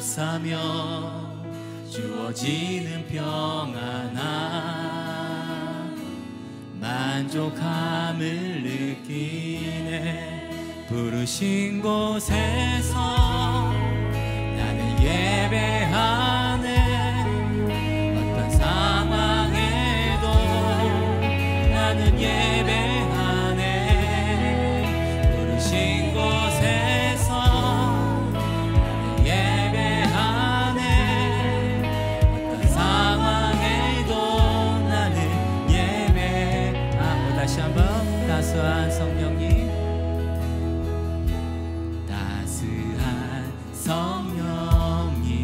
감사며 주어지는 평안함 만족함을 느끼네. 부르신 곳에서 나는 예배하네. 어떤 상황에도 나는 예배하네. 부르신 곳에서 나는 예배하네. 어떤 상황에도 나는 예배하고. 다시 한번 따스한 성령님, 따스한 성령님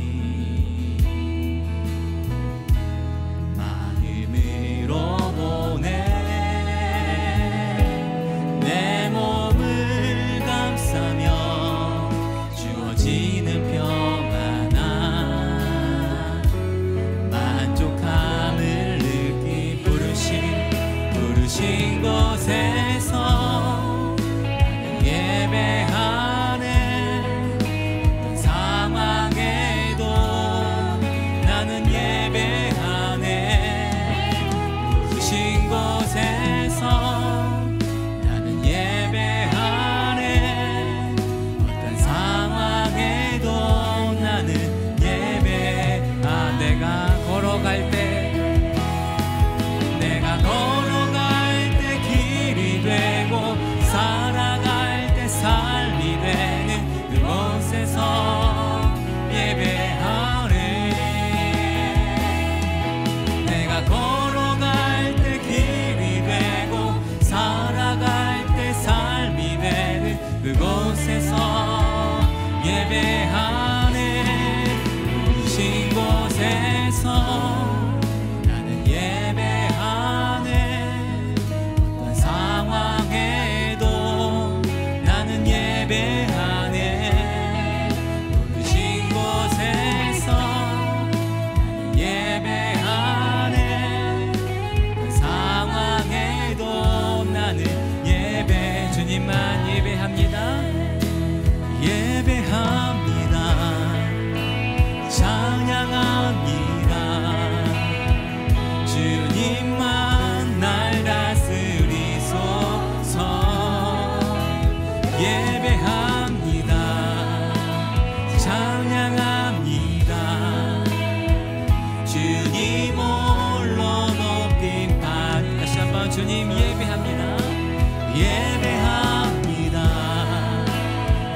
마음으로 보내. 내 몸을 감싸며 주어지는 평안함 만족함을 느끼. 부르신 곳에서 나는 예배하네. 어떤 상황에도 나는 예배하네. 부르신 곳에서 나는 예배하네. 어떤 상황에도 나는 예배하. 내가 걸어갈 때, 내가 걸어갈 때 길이 되고 살아갈 때 삶이 되는 그곳에서 예배하네. 내가 걸어갈 때 길이 되고 살아갈 때 삶이 되는 그곳에서 예배하네. 부르신 곳에서 나는 예배하네. 어떤 상황에도 나는 예배하네. 부르신 곳에서 나는 예배하네. 어떤 상황에도 나는 예배. 주님만 예배합니다. 예배합니다. 찬양합니다. 주님만 날 다스리소서. 예배합니다. 찬양합니다. 주님 홀로 높임 받. 다시 한번 주님 예배합니다. 예배합니다.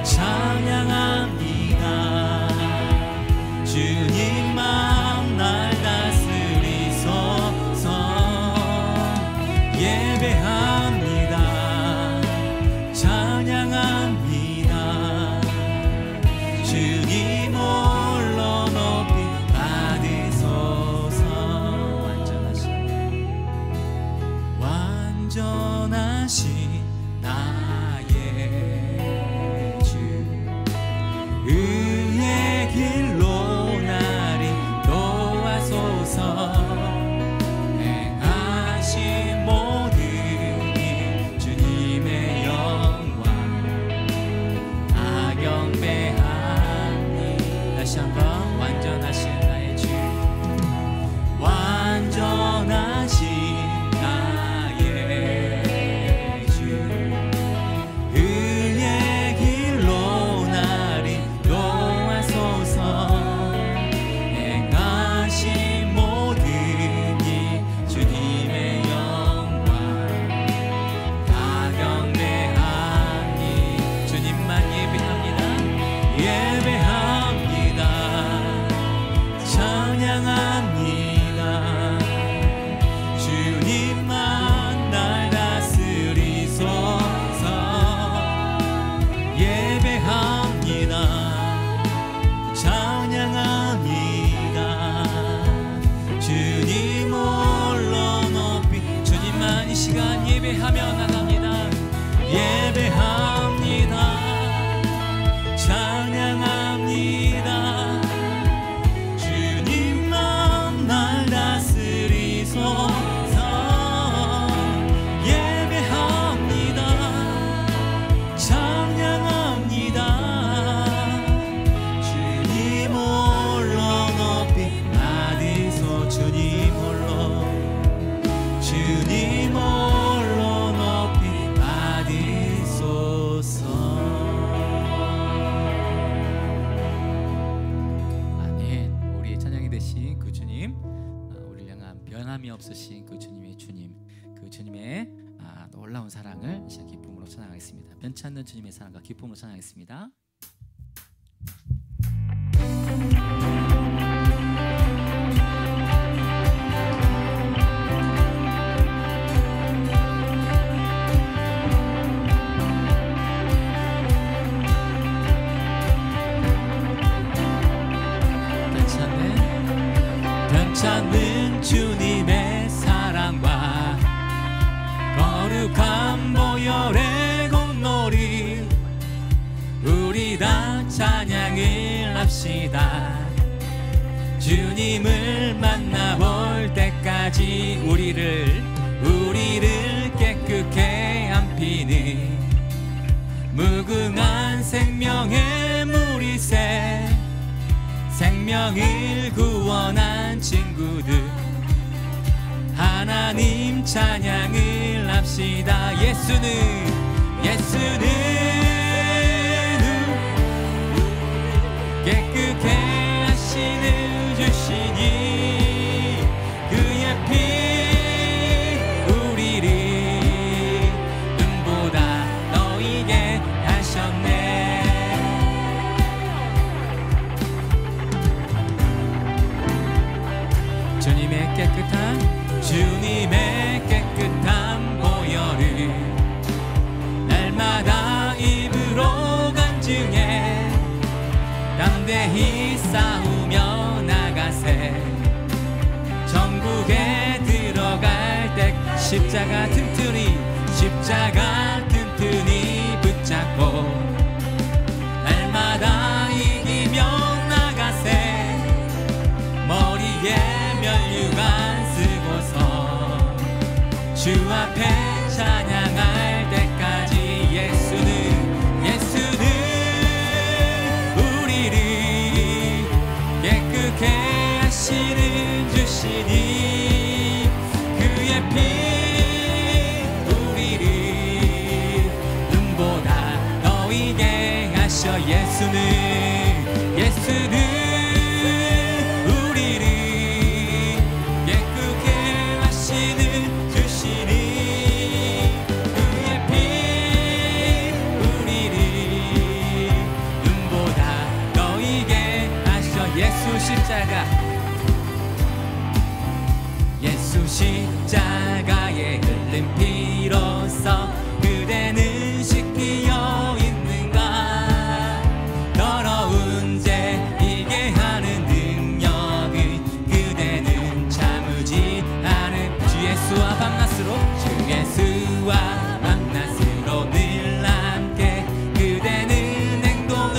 찬양합니다. 주님만 날 다스리소서. 예배합니다. 찬양합니다. 주님 홀로 높이 받으소서. 완전하신 나의 주, 의의 길로 나를 인도하소서. 행하신 모든 일 주님의 영광 다 경배하니. 다시 한번 완전하신 나의 주, 완전하신 나의 주, 의의 길로 나를 인도하소서. 행하신 모든 일 주님의 영광 다 경배하니. 주님만 예배합니다. 예배합니다. 찬양합니다. 주님만 날 다스리소서. 예배합니다. 찬양합니다. 주님 홀로 높이. 주님만 이 시간 예배하며 나갑니다. 예배합니다. 찬양합니다. 주님만 날 다스리소서. 예배합니다. 찬양합니다. 주님 홀로 없으신 그 주님의 주님, 그 주님의 놀라운 사랑을 이 시간 기쁨으로 찬양하겠습니다. 변치 않는 주님의 사랑과 기쁨으로 찬양하겠습니다. 찾는 주님의 사랑과 거룩한 보혈의 공로리 우리 다 찬양을 합시다. 주님을 만나볼 때까지 우리를 깨끗게 안피는 무궁한 생명의 물이새 생명을 구원한 친구들 하나님 찬양을 합시다. 예수는 깨끗게 하시는 주시니 그의 피 우리를 눈보다 너희게 하셨네. 주님의 깨끗한 보혈을 날마다 입으로 간증해 담대히 싸우며 나가세. 천국에 들어갈 때 십자가 튼튼히 붙잡고 날마다 이기며 나가세. 머리에 면류관 주 앞에 찬양할 때까지 예수는 우리를 깨끗게 하시는 주시니 그의 피 우리를 눈보다 너희게 하셔. 예수는 우리를 깨끗게 하시는 예수 십자가에 흘린 피로써 그대는 씻기어 있는가. 더러운 죄 이게 하는 능력을 그대는 참으지 않은 주 예수와 밤낮으로 늘 함께 그대는 행동을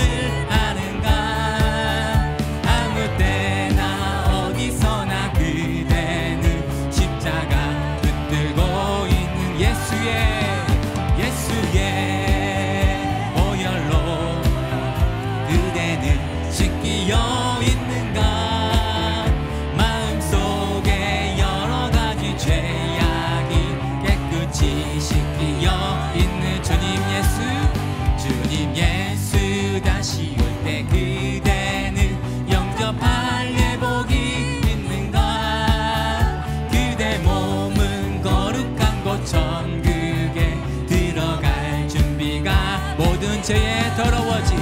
하는가. 아무 때나 어디서나 그대는 십자가 붙들고 있는 예수의 보혈로 그대는 씻기어 있는가. 마음속에 여러 가지 죄악이 깨끗이 씻기어 있는 주님 예수 다시 올 때 그대는 영접할 예복이 있는가. 그대 몸은 거룩한 곳 천국에 들어갈 준비가 모든 죄에 더러워진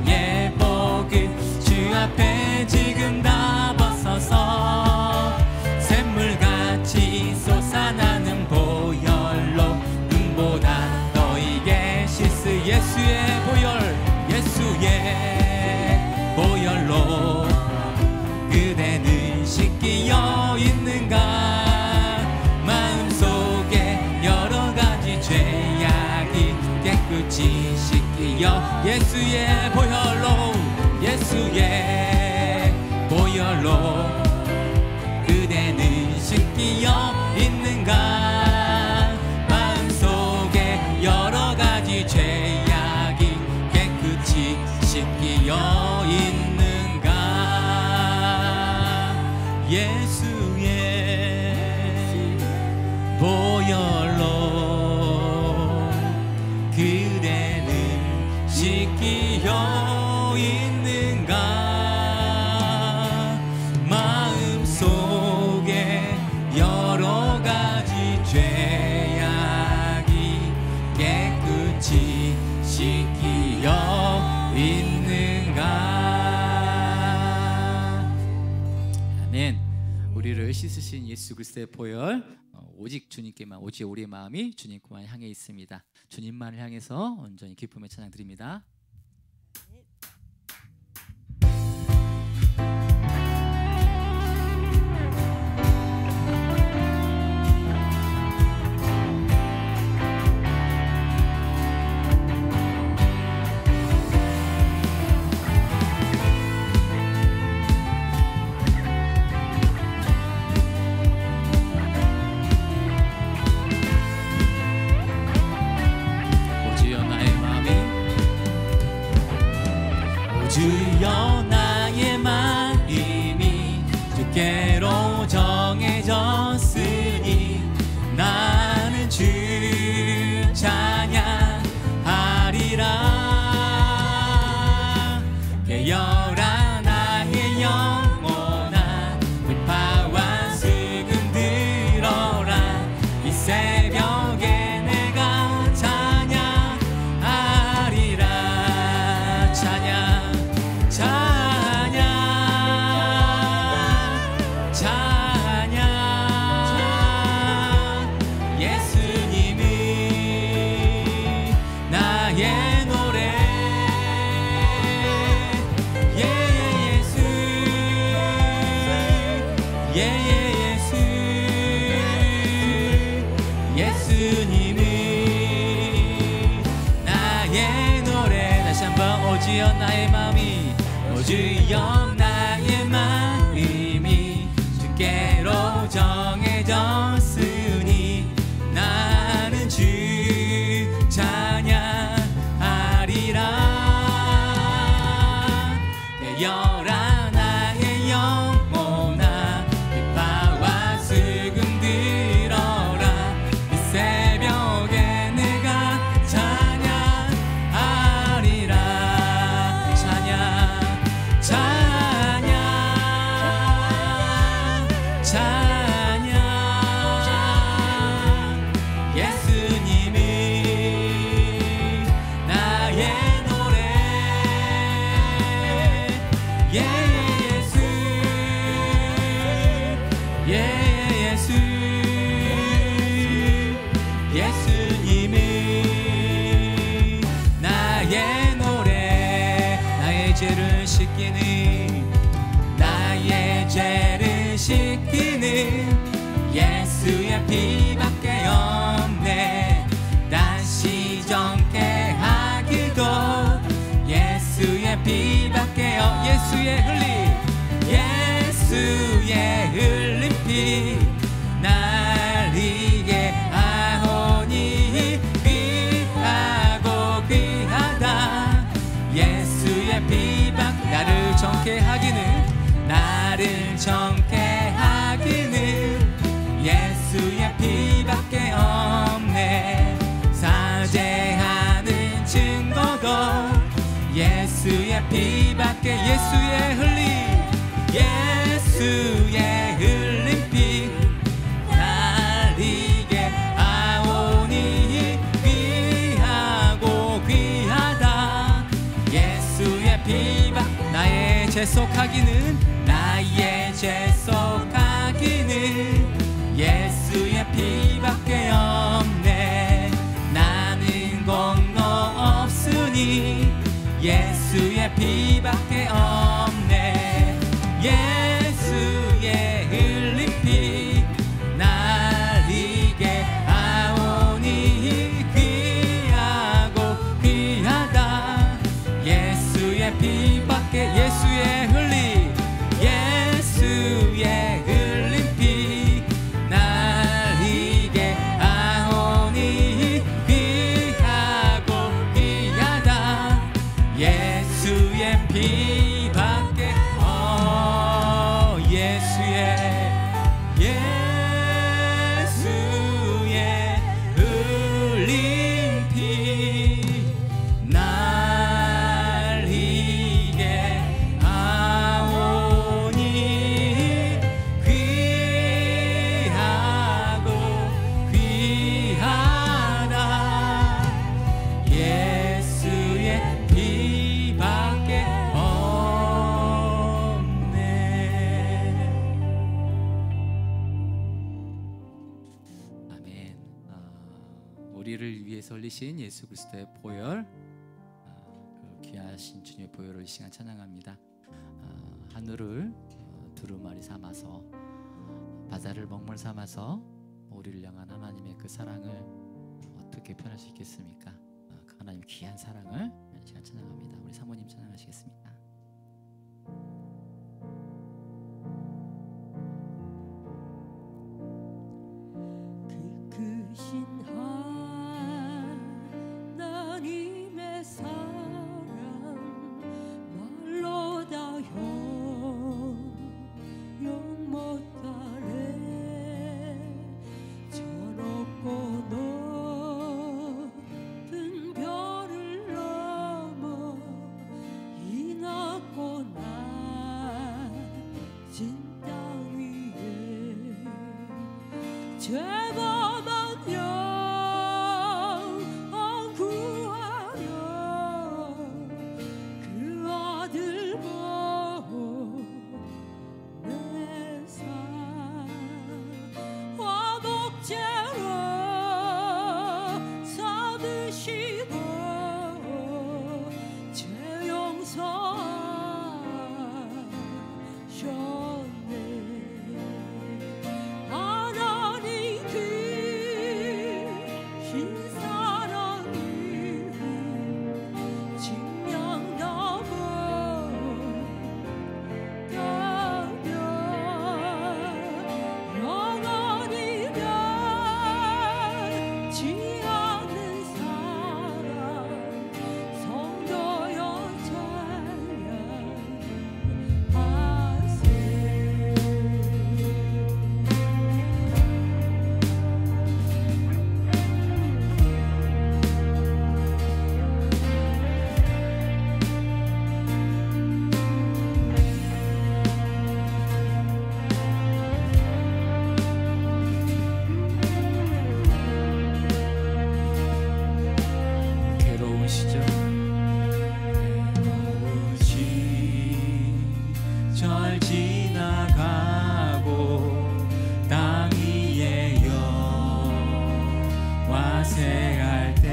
예복을 주 앞에 지금 다 벗어서 샘물같이 솟아나는 보혈로 눈보다 너희게 씻을 예수의 보혈로 그대는 씻기어 있는가. 마음속에 여러 가지 죄악이 깨끗이 씻기어 예수의 보혈로 그대는 씻기어 있는가. 마음속에 여러 가지 죄악이 깨끗이 씻기어 있는가. 예수의 보혈로 그대는 씻기어 씻으신 예수 그리스도의 보혈, 오직 주님께만, 오직 우리의 마음이 주님께만 향해 있습니다. 주님만을 향해서 온전히 기쁨의 찬양 드립니다. 주여 나의 마음이 주께로 정해졌으니 나는 주 찬양하리라. 깨어라 나의 영혼아, 불파와 수금 들어라. 이 새벽에 내가 찬양하리라. 찬양 예수님이 나의 노래. 예수 예수 예수님이 나의 노래. 다시 한번 오지어 나의 마음이, 오지어 나의 마음이 주께로 정해졌으니 나는 주 찬양하리라. 깨어라 나의 영혼아, 빛바와 수금 들어라. 이 새벽에 내가 찬양하리라. 찬양 예수님이 나의 노래. 예수 예수님이 나의 노래. 나의 죄를 씻기는, 나의 죄를 씻기는 예수의 피밖에 없네. 다시 정케 하기도 예수의 피밖에 없. 예수의 흘린 피 날 이게 아오니 귀하고 귀하다. 예수의 피밖 나를 정케 하기는, 나를 정케 하기는 예수의 피밖에 없네. 사죄하는 증거도 예수의 피밖에. 예수의 흘린 피 날 이게 아오니 귀하고 귀하다. 예수의 피밖 나의 죄속하기는, 나의 죄속하기는 예수의 피밖에 없네. 나는 공로 없으니 예수의 피밖에 없네. 예수의 흘린 피 날 이게 아오니 귀하고 귀하다. 예수의 피밖에. 예수의 흘린 피 날 이게 아오니 귀하고 귀하다. 예수의 피 우리를 위해서 흘리신 예수 그리스도의 보혈, 그 귀하신 주님의 보혈을 이 시간 찬양합니다. 하늘을 두루마리 삼아서, 바다를 먹물 삼아서 우리를 향한 하나님의 그 사랑을 어떻게 표현할 수 있겠습니까? 그 하나님 귀한 사랑을 이 시간 찬양합니다. 우리 사모님 찬양하시겠습니다. 크신 하나님의 사랑 말로 다 용 못하네. 저 높고 높은 별을 넘어 이 낮고 낮은 땅 위에 죄범한 영혼 구하여 그 아들 보내사 화목제로 삼으시고 죄 용서하셨네. 하나님 크신 사랑이 증명나무 가며 영원히 변치 않는 사랑 성도여 찬양하세. 괴로운 시절, 절 지나가고 땅 위에 여호와 생할 때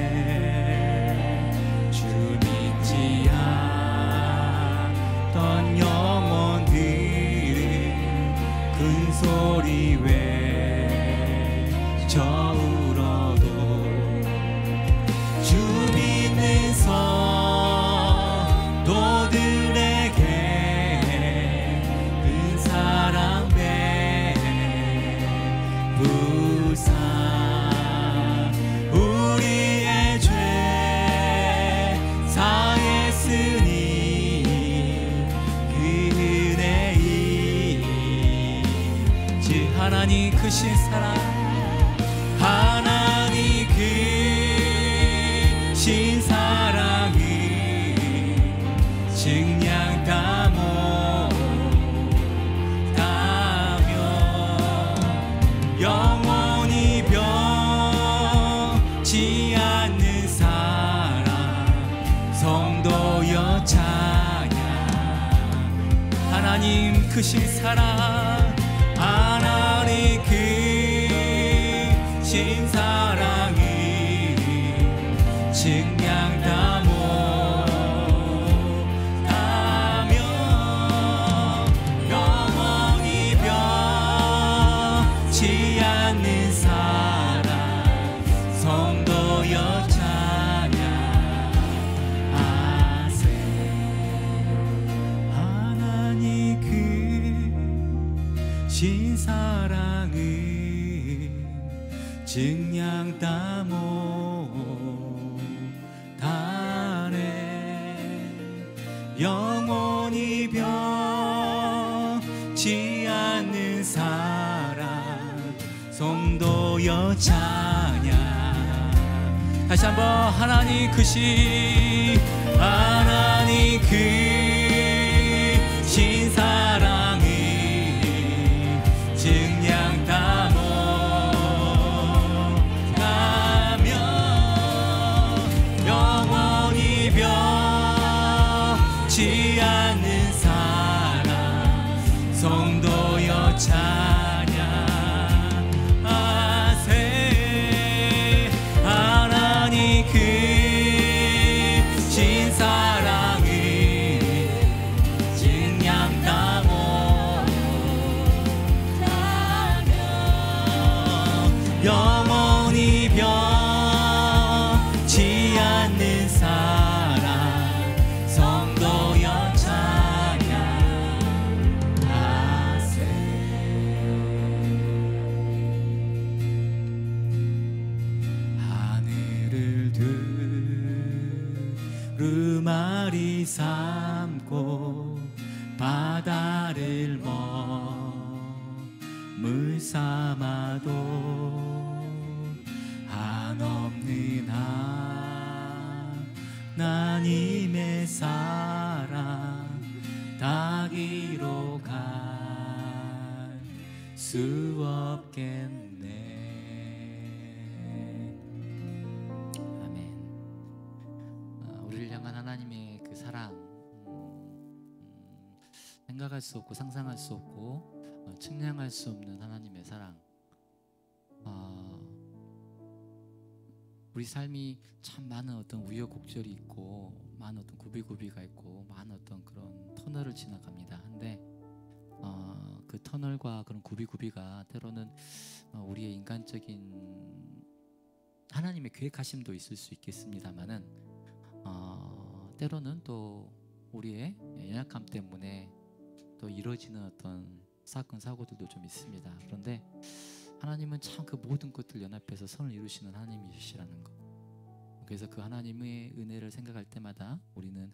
주 믿지 않던 영혼들은 큰 소리 외쳐 울어도 주 믿는 성도들에게 큰 사랑 베푸사 우리의 죄 사했으니 그 은혜이지. 하나님 크신 사랑, 하나님 크신 사랑이 증량 다 못하며 영원히 변치 않는 사랑 성도여 찬양. 하나님 크신 사랑, 하나님 크신 사랑이 증량 다 못하며 영원히 변치 않는 사랑 성도여 찬양하세. 하나님 크신 사랑을 증량 다 못하네. 영원히 변치 않는 사랑 성도여 찬양. 다시 한번 하나님 크신 사랑이 증량 다 못하며 영원히 변치 않는 사랑 성도여 찬양하세. 크신 사랑을 증량당하며 영원히 변치 않는 사랑 성도여 찬양하세. 하늘을 두루마리 삼고 바다를 물 삼아도 한없는 하나님의 사랑 다 기록할 수 없겠네. 아멘. 우리를 향한 하나님의 그 사랑, 생각할 수 없고 상상할 수 없고 측량할 수 없는 하나님의 사랑. 우리 삶이 참 많은 어떤 우여곡절이 있고 많은 어떤 구비구비가 있고 많은 어떤 그런 터널을 지나갑니다. 한데 그 터널과 그런 구비구비가 때로는 우리의 인간적인 하나님의 계획하심도 있을 수 있겠습니다만은 때로는 또 우리의 연약함 때문에 또 이루어지는 어떤 사건 사고들도 좀 있습니다. 그런데 하나님은 참 그 모든 것들 연합해서 선을 이루시는 하나님이시라는 것. 그래서 그 하나님의 은혜를 생각할 때마다 우리는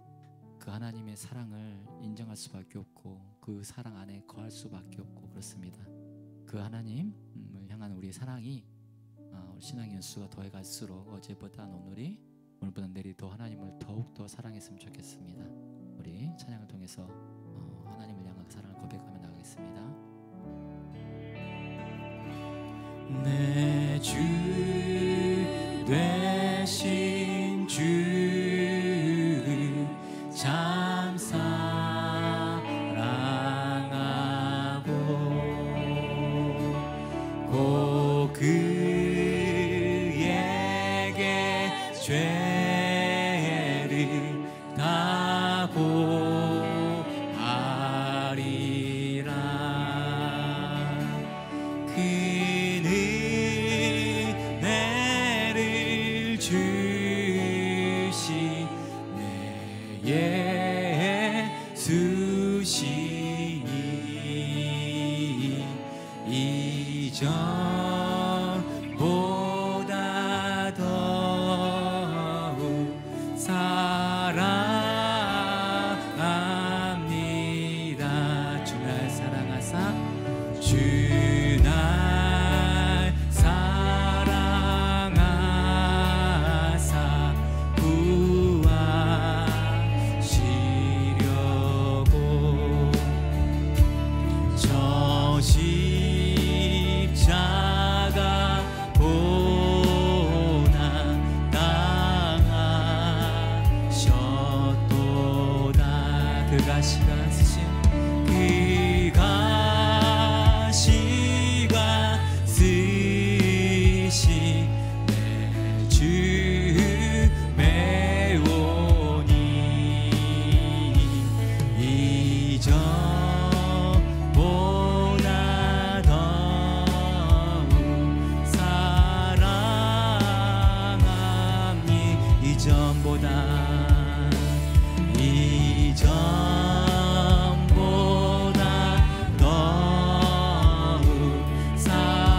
그 하나님의 사랑을 인정할 수밖에 없고 그 사랑 안에 거할 수밖에 없고 그렇습니다. 그 하나님을 향한 우리의 사랑이 신앙의 연수가 더해갈수록 어제보다 오늘보다 내일이 더 하나님을 더욱더 사랑했으면 좋겠습니다. 우리 찬양을 통해서 하나님을 향한 그 사랑을 고백하며 나가겠습니다. 내 주 되신 주 참 사랑하고 곧 그에게 죄를 다 고하리라. 그는 은혜를 주시 내 예수시니 이전보다 더욱 사랑합니다. 주 날 사랑하사 주 날 사랑하사 구하시려고 저 십자가 고난 당하셨도다. 그가 시간 쓰신 그가 시간 쓰신 내 주 메오니 이전보다 더욱 사랑함이 이전보다 더욱 사랑함이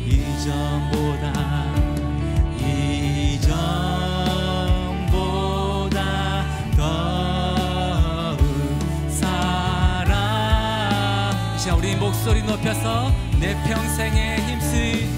이전보다 더욱 사랑. 자, 우리 목소리 높여서 내 평생에 힘쓰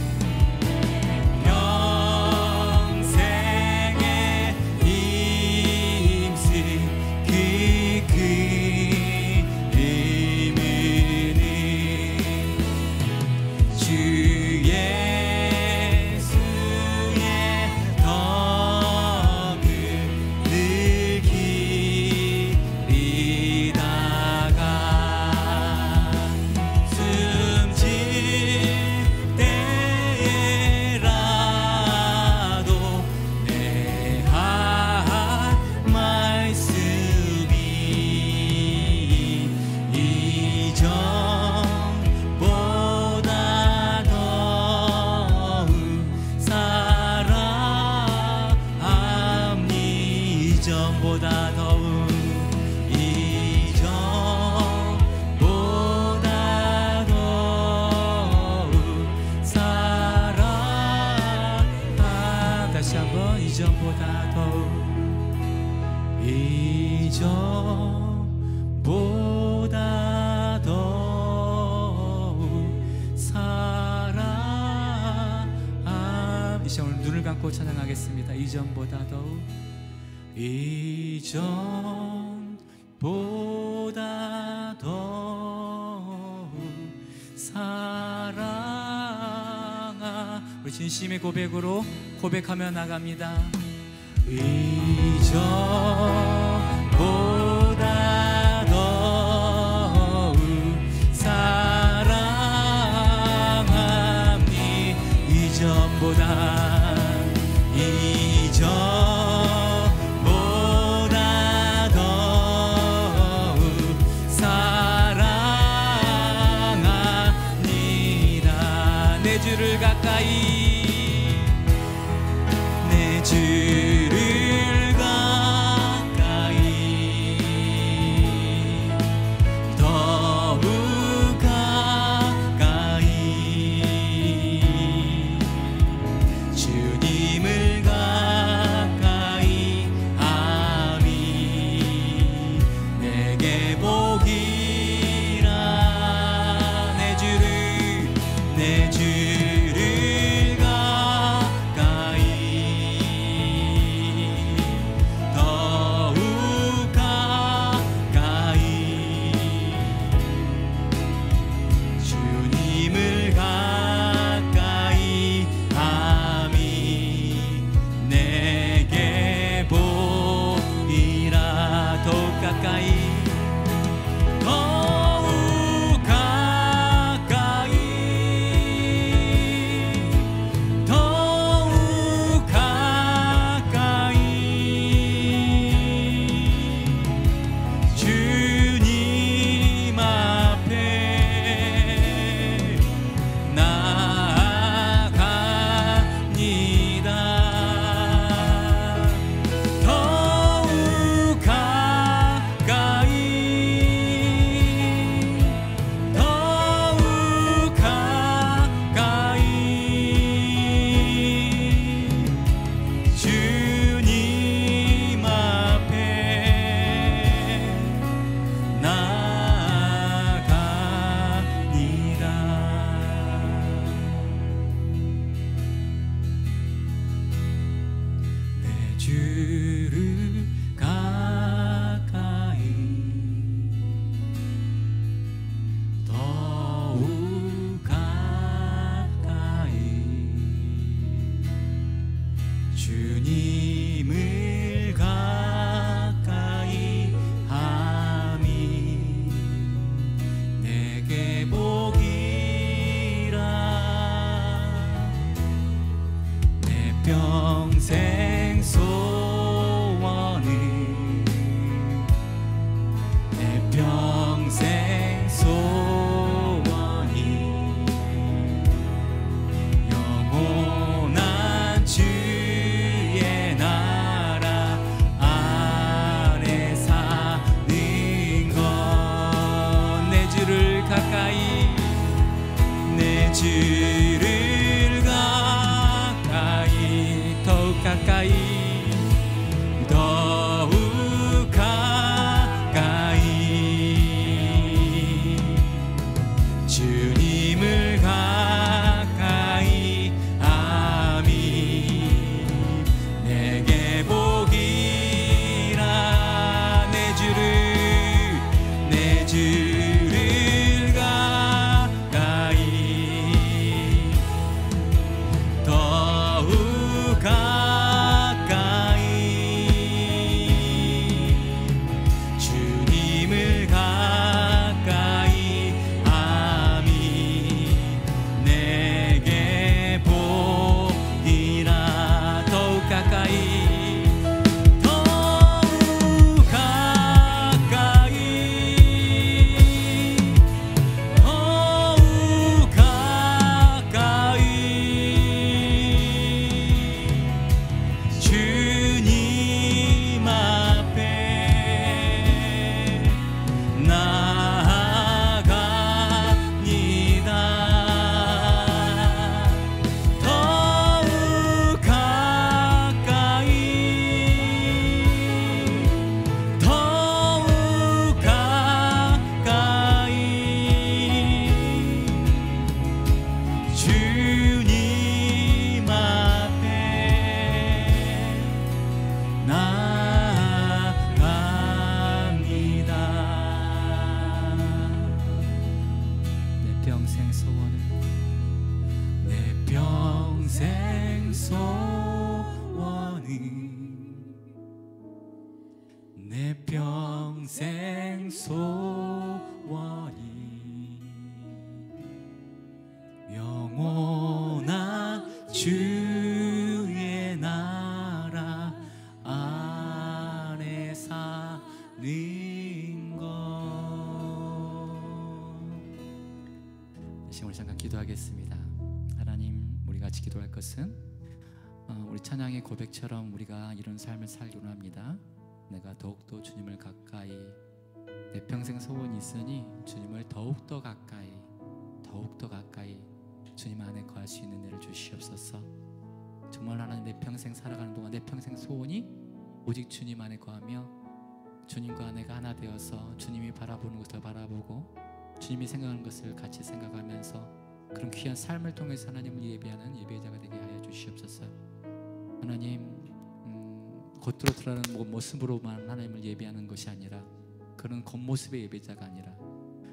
이전보다 더욱 사랑. 이 시간 오늘 눈을 감고 찬양하겠습니다. 이전보다 더욱, 이전보다 더욱 사랑아. 우리 진심의 고백으로 고백하며 나갑니다. 이전보다 더욱 사랑하니. 이전보다 더욱 사랑하니라. 내 주를 가까이, 내 주를 가까이 더욱 가까이 주님을 가까이 하니 내게 복이라. 내 주를 가까이 더욱 가까이 주님을 가까이 함이 내게 복이라. 더욱 가까이, 더욱 가까이, 더욱 가까이 주님 앞에 나아갑니다. 더욱 가까이, 더욱 가까이 주님 앞에 나아갑니다. 내 주를 가까이 더욱 가까이 주님을 가까이 함이 내게 복이라. 내 평생 소원은, 내 평생 소원이 영원한 주의 나라 안에 사는 것. 내 주를 가까이, 내 주를 가까이 더욱 가까이 평생 소원이 영원한 주의 나라 안에 사는 것. 우리 잠깐 기도하겠습니다. 하나님, 우리 같이 기도할 것은 우리 찬양의 고백처럼 우리가 이런 삶을 살기로 합니다. 내가 더욱더 주님을 가까이, 내 평생 소원이 있으니 주님을 더욱더 가까이 주님 안에 거할 수 있는 은혜를 주시옵소서. 정말 하나님, 내 평생 살아가는 동안 내 평생 소원이 오직 주님 안에 거하며 주님과 내가 하나 되어서 주님이 바라보는 것을 바라보고 주님이 생각하는 것을 같이 생각하면서 그런 귀한 삶을 통해서 하나님을 예배하는 예배자가 되게 하여 주시옵소서. 하나님, 겉으로 드러나는 모습으로만 하나님을 예배하는 것이 아니라, 그런 겉모습의 예배자가 아니라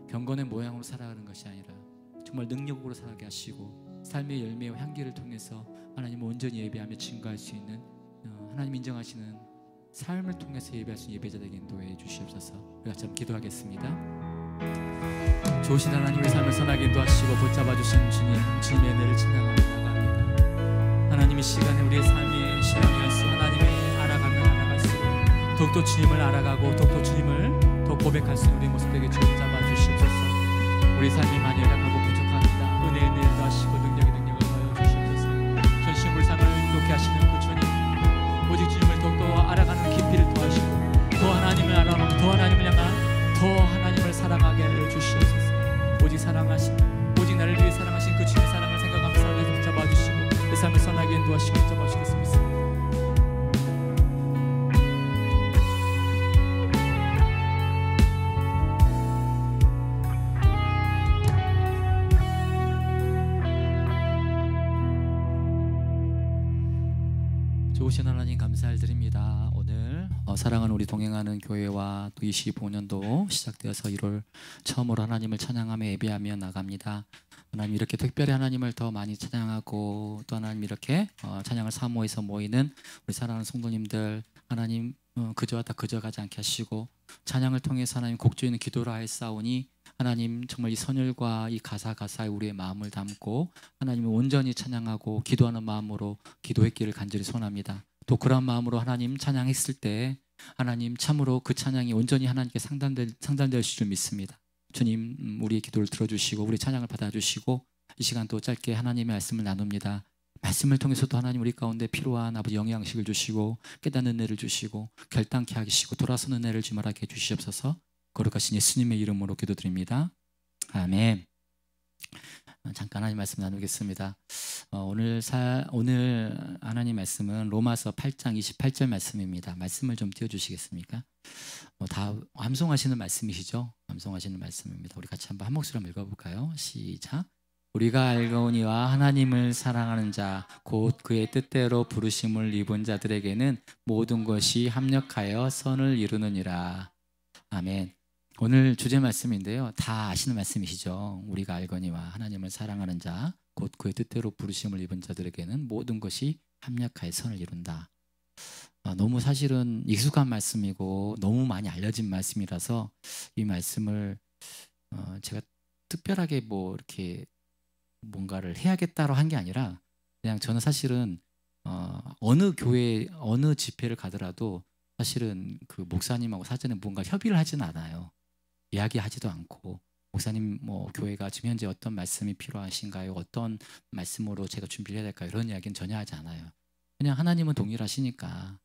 경건의 모양으로 살아가는 것이 아니라 정말 능력으로 살게 하시고 삶의 열매와 향기를 통해서 하나님을 온전히 예배하며 증거할 수 있는 하나님 인정하시는 삶을 통해서 예배할 수 있는 예배자 되게 인도해 주시옵소서. 우리가 좀 기도하겠습니다. 좋으신 하나님의 삶을 선하게 인도하시고 붙잡아 주신 주님의 은혜를 찬양하며 나갑니다. 하나님, 이 시간에 우리의 삶의 신앙이었어. 하나님의 알아갈수록 더욱더 주님을 알아가고 더욱더 주님을 더 고백할 수 있는 우리의 모습 되게 주님 잡아 주시옵소서. 우리 삶이 많이 연약하고 부족합니다. 은혜의 은혜를 더하시고 능력의 능력을 더하여 주시옵소서. 전심 우리 삶을 높게 하시는 그 주님, 오직 주님을 더욱더 알아가는 깊이를 더하시고 더 하나님을 알아가고 더 하나님을 향한 더 하나님을 사랑하게 하여 주시옵소서. 오직 나를 위해 사랑하신 그 주님의 사랑을 생각하며 살아가서 붙잡아 주시고 내 삶을 선하게 인도하시고 붙잡아 주시겠습니다. 좋으신 하나님 감사드립니다. 오늘 사랑하는 우리 동행하는 교회와 또 25년도 시작되어서 1월 처음으로 하나님을 찬양하며 예배하며 나갑니다. 하나님, 이렇게 특별히 하나님을 더 많이 찬양하고 또 하나님 이렇게 찬양을 사모해서 모이는 우리 사랑하는 성도님들, 하나님 그저 왔다 그저 가지 않게 하시고 찬양을 통해서 하나님 곡조 있는 기도를 하였사오니 하나님 정말 이 선율과 이 가사에 우리의 마음을 담고 하나님을 온전히 찬양하고 기도하는 마음으로 기도했기를 간절히 소원합니다. 또 그런 마음으로 하나님 찬양했을 때 하나님 참으로 그 찬양이 온전히 하나님께 상달될 줄 믿습니다. 주님, 우리의 기도를 들어주시고 우리 찬양을 받아주시고 이 시간 또 짧게 하나님의 말씀을 나눕니다. 말씀을 통해서도 하나님 우리 가운데 필요한 아버지 영양식을 주시고 깨닫는 은혜를 주시고 결단케 하시고 돌아서는 은혜를 주말하게 해주시옵소서. 거룩하신 예수님의 이름으로 기도드립니다. 아멘. 잠깐 하나님 말씀 나누겠습니다. 오늘 하나님 말씀은 로마서 8장 28절 말씀입니다. 말씀을 좀 띄워주시겠습니까? 다 암송하시는 말씀이시죠? 암송하시는 말씀입니다. 우리 같이 한번 한 목소리로 한번 읽어볼까요? 시작. 우리가 알거니와 하나님을 사랑하는 자 곧 그의 뜻대로 부르심을 입은 자들에게는 모든 것이 합력하여 선을 이루느니라. 아멘. 오늘 주제 말씀인데요, 다 아시는 말씀이시죠? 우리가 알거니와 하나님을 사랑하는 자 곧 그의 뜻대로 부르심을 입은 자들에게는 모든 것이 합력하여 선을 이룬다. 너무 사실은 익숙한 말씀이고 너무 많이 알려진 말씀이라서 이 말씀을 제가 특별하게 뭐 이렇게 뭔가를 해야겠다로 한 게 아니라 그냥 저는 사실은 어느 교회 어느 집회를 가더라도 사실은 그 목사님하고 사전에 뭔가 협의를 하지는 않아요. 이야기하지도 않고 목사님 뭐 교회가 지금 현재 어떤 말씀이 필요하신가요? 어떤 말씀으로 제가 준비를 해야 될까요? 이런 이야기는 전혀 하지 않아요. 그냥 하나님은 동일하시니까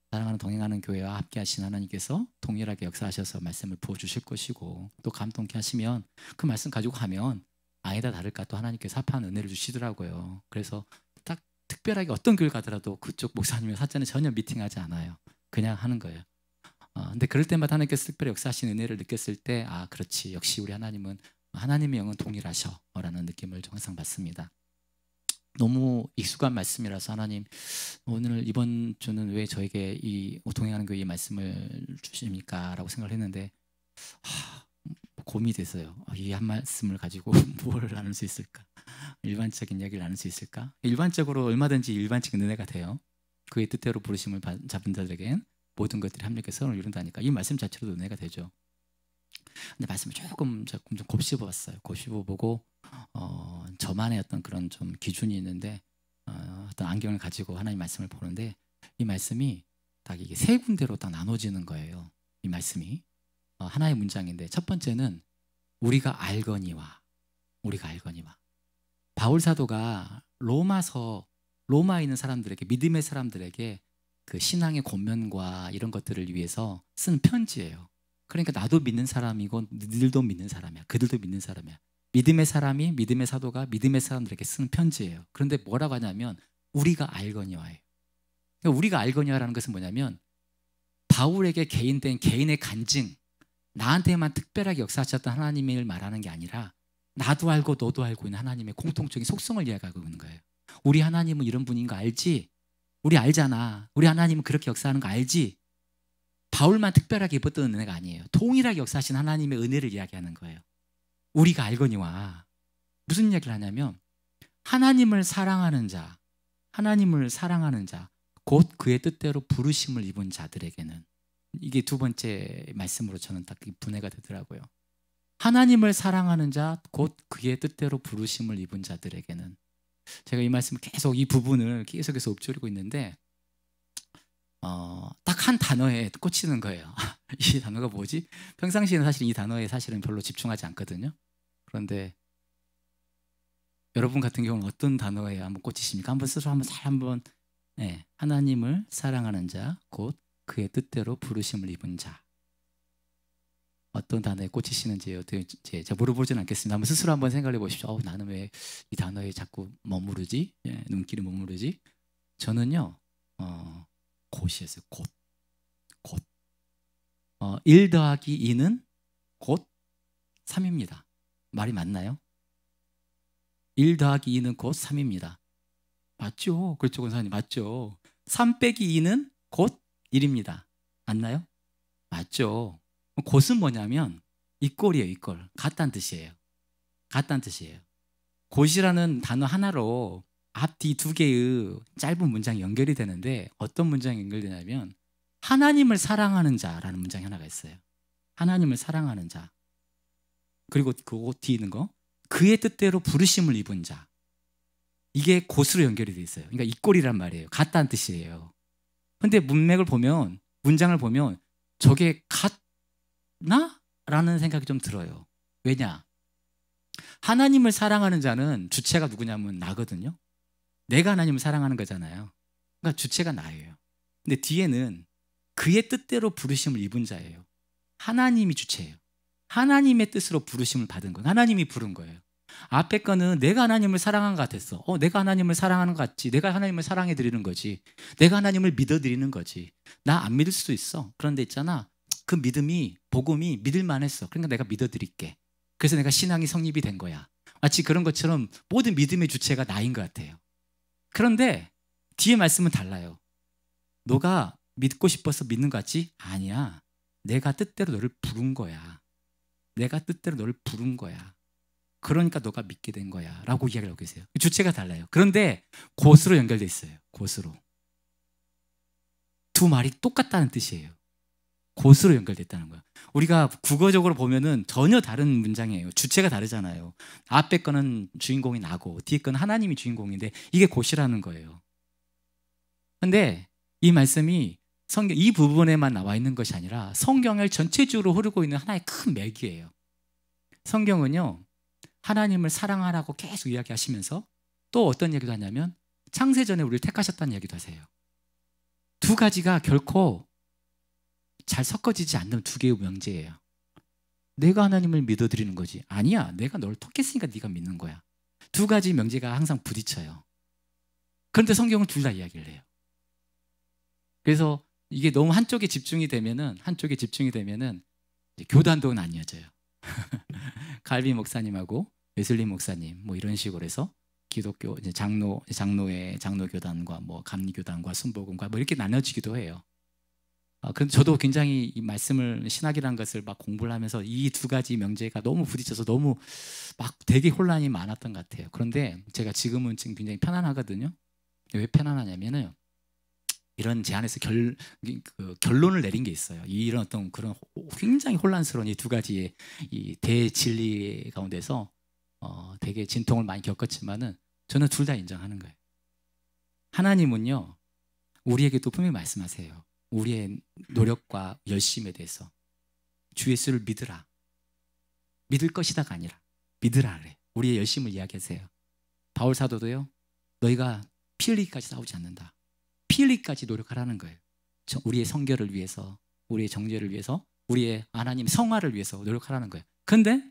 사랑하는 동행하는 교회와 함께 하신 하나님께서 동일하게 역사하셔서 말씀을 부어주실 것이고 또 감동케 하시면 그 말씀 가지고 가면 아니다 다를까 또 하나님께서 합한 은혜를 주시더라고요. 그래서 딱 특별하게 어떤 교회 가더라도 그쪽 목사님의 사전에 전혀 미팅하지 않아요. 그냥 하는 거예요. 근데 그럴 때마다 하나님께서 특별히 역사하신 은혜를 느꼈을 때 그렇지, 역시 우리 하나님은 하나님의 영은 동일하셔 라는 느낌을 항상 받습니다. 너무 익숙한 말씀이라서 하나님 오늘 이번 주는 왜 저에게 이 동행하는 교회의 말씀을 주십니까? 라고 생각을 했는데 고민이 됐어요. 이 한 말씀을 가지고 뭘 나눌 수 있을까? 일반적인 이야기를 나눌 수 있을까? 일반적으로 얼마든지 일반적인 은혜가 돼요. 그의 뜻대로 부르심을 잡은 자들에겐 모든 것들이 합력해서 선을 이룬다니까. 이 말씀 자체로도 은혜가 되죠. 근데 말씀을 조금 좀 곱씹어봤어요. 곱씹어보고 저만의 어떤 그런 좀 기준이 있는데 어떤 안경을 가지고 하나님 말씀을 보는데 이 말씀이 딱 이게 세 군데로 딱 나눠지는 거예요. 이 말씀이 하나의 문장인데 첫 번째는 우리가 알거니와 바울 사도가 로마에 있는 사람들에게 믿음의 사람들에게 그 신앙의 권면과 이런 것들을 위해서 쓴 편지예요. 그러니까 나도 믿는 사람이고 너희들도 믿는 사람이야. 그들도 믿는 사람이야. 믿음의 사람이 믿음의 사도가 믿음의 사람들에게 쓰는 편지예요. 그런데 뭐라고 하냐면 우리가 알거니와예요. 그러니까 우리가 알거니와라는 것은 뭐냐면 바울에게 개인된 개인의 간증, 나한테만 특별하게 역사하셨던 하나님을 말하는 게 아니라 나도 알고 너도 알고 있는 하나님의 공통적인 속성을 이야기하고 있는 거예요. 우리 하나님은 이런 분인 거 알지? 우리 알잖아. 우리 하나님은 그렇게 역사하는 거 알지? 바울만 특별하게 입었던 은혜가 아니에요. 동일하게 역사하신 하나님의 은혜를 이야기하는 거예요. 우리가 알거니와 무슨 이야기를 하냐면 하나님을 사랑하는 자, 곧 그의 뜻대로 부르심을 입은 자들에게는, 이게 두 번째 말씀으로 저는 딱 분해가 되더라고요. 하나님을 사랑하는 자, 곧 그의 뜻대로 부르심을 입은 자들에게는. 제가 이 말씀을 계속 이 부분을 계속해서 읊조리고 있는데 딱 한 단어에 꽂히는 거예요. 이 단어가 뭐지? 평상시에는 사실 이 단어에 사실은 별로 집중하지 않거든요. 그런데 여러분 같은 경우는 어떤 단어에 한번 꽂히십니까? 한번 스스로 한번 하나님을 사랑하는 자, 곧 그의 뜻대로 부르심을 입은 자. 어떤 단어에 꽂히시는지 제가 물어보진 않겠습니다. 한번 스스로 한번 생각해 보십시오. 나는 왜 이 단어에 자꾸 머무르지? 눈길이 머무르지? 저는요, 곧이었어요. 곧. 1 더하기 2는 곧 3입니다. 말이 맞나요? 1 더하기 2는 곧 3입니다. 맞죠? 그렇죠, 권사님. 맞죠? 3 빼기 2는 곧 1입니다. 맞나요? 맞죠? 곧은 뭐냐면 이꼴이에요. 이꼴. 같다는 뜻이에요. 곧이라는 단어 하나로 앞뒤 두 개의 짧은 문장이 연결이 되는데 어떤 문장이 연결되냐면 하나님을 사랑하는 자라는 문장이 하나가 있어요. 하나님을 사랑하는 자. 그리고 그 뒤에 있는 거 그의 뜻대로 부르심을 입은 자. 이게 곧으로 연결이 돼 있어요. 그러니까 이꼴이란 말이에요. 같다는 뜻이에요. 근데 문맥을 보면, 문장을 보면 저게 같나? 라는 생각이 좀 들어요. 왜냐? 하나님을 사랑하는 자는 주체가 누구냐면 나거든요. 내가 하나님을 사랑하는 거잖아요. 그러니까 주체가 나예요. 근데 뒤에는 그의 뜻대로 부르심을 입은 자예요. 하나님이 주체예요. 하나님의 뜻으로 부르심을 받은 거예요. 하나님이 부른 거예요. 앞에 거는 내가 하나님을 사랑한 것 같았어. 내가 하나님을 사랑하는 것 같지. 내가 하나님을 사랑해 드리는 거지. 내가 하나님을 믿어 드리는 거지. 나 안 믿을 수도 있어. 그런데 있잖아, 그 믿음이, 복음이 믿을만 했어. 그러니까 내가 믿어 드릴게. 그래서 내가 신앙이 성립이 된 거야. 마치 그런 것처럼 모든 믿음의 주체가 나인 것 같아요. 그런데 뒤에 말씀은 달라요. 너가 믿고 싶어서 믿는 것 같지? 아니야. 내가 뜻대로 너를 부른 거야. 그러니까 너가 믿게 된 거야 라고 이야기를 하고 계세요. 주체가 달라요. 그런데 곧으로 연결돼 있어요. 곧으로. 두 말이 똑같다는 뜻이에요. 곧으로 연결됐다는 거야. 우리가 국어적으로 보면은 전혀 다른 문장이에요. 주체가 다르잖아요. 앞에 거는 주인공이 나고 뒤에 거는 하나님이 주인공인데 이게 곧이라는 거예요. 근데 이 말씀이 성경 이 부분에만 나와 있는 것이 아니라 성경을 전체적으로 흐르고 있는 하나의 큰 맥이에요. 성경은요, 하나님을 사랑하라고 계속 이야기하시면서 또 어떤 얘기도 하냐면 창세전에 우리를 택하셨다는 얘기도 하세요. 두 가지가 결코 잘 섞어지지 않는 두 개의 명제예요. 내가 하나님을 믿어드리는 거지. 아니야, 내가 널 택했으니까 네가 믿는 거야. 두 가지 명제가 항상 부딪혀요. 그런데 성경은 둘 다 이야기를 해요. 그래서 이게 너무 한쪽에 집중이 되면은 이제 교단도 나뉘어져요. 갈비 목사님하고 웨슬리 목사님 뭐 이런 식으로 해서 기독교 이제 장로의 장로교단과 뭐 감리교단과 순복음과 뭐 이렇게 나눠지기도 해요. 그런데 저도 굉장히 이 말씀을 신학이라는 것을 막 공부를 하면서 이 두 가지 명제가 너무 부딪혀서 너무 막 되게 혼란이 많았던 것 같아요. 그런데 제가 지금은 굉장히 편안하거든요. 왜 편안하냐면은 이런 제안에서 결론을 내린 게 있어요. 이런 어떤 그런 굉장히 혼란스러운 이 두 가지의 이 대진리 가운데서 되게 진통을 많이 겪었지만은 저는 둘 다 인정하는 거예요. 하나님은요, 우리에게도 분명히 말씀하세요. 우리의 노력과 열심에 대해서 주 예수를 믿으라. 믿을 것이다가 아니라 믿으라 그래. 우리의 열심을 이야기하세요. 바울 사도도요, 너희가 피 흘리기까지 싸우지 않는다. 피 흘리기까지 노력하라는 거예요. 우리의 성결을 위해서, 우리의 정죄를 위해서, 우리의 하나님 성화를 위해서 노력하라는 거예요. 그런데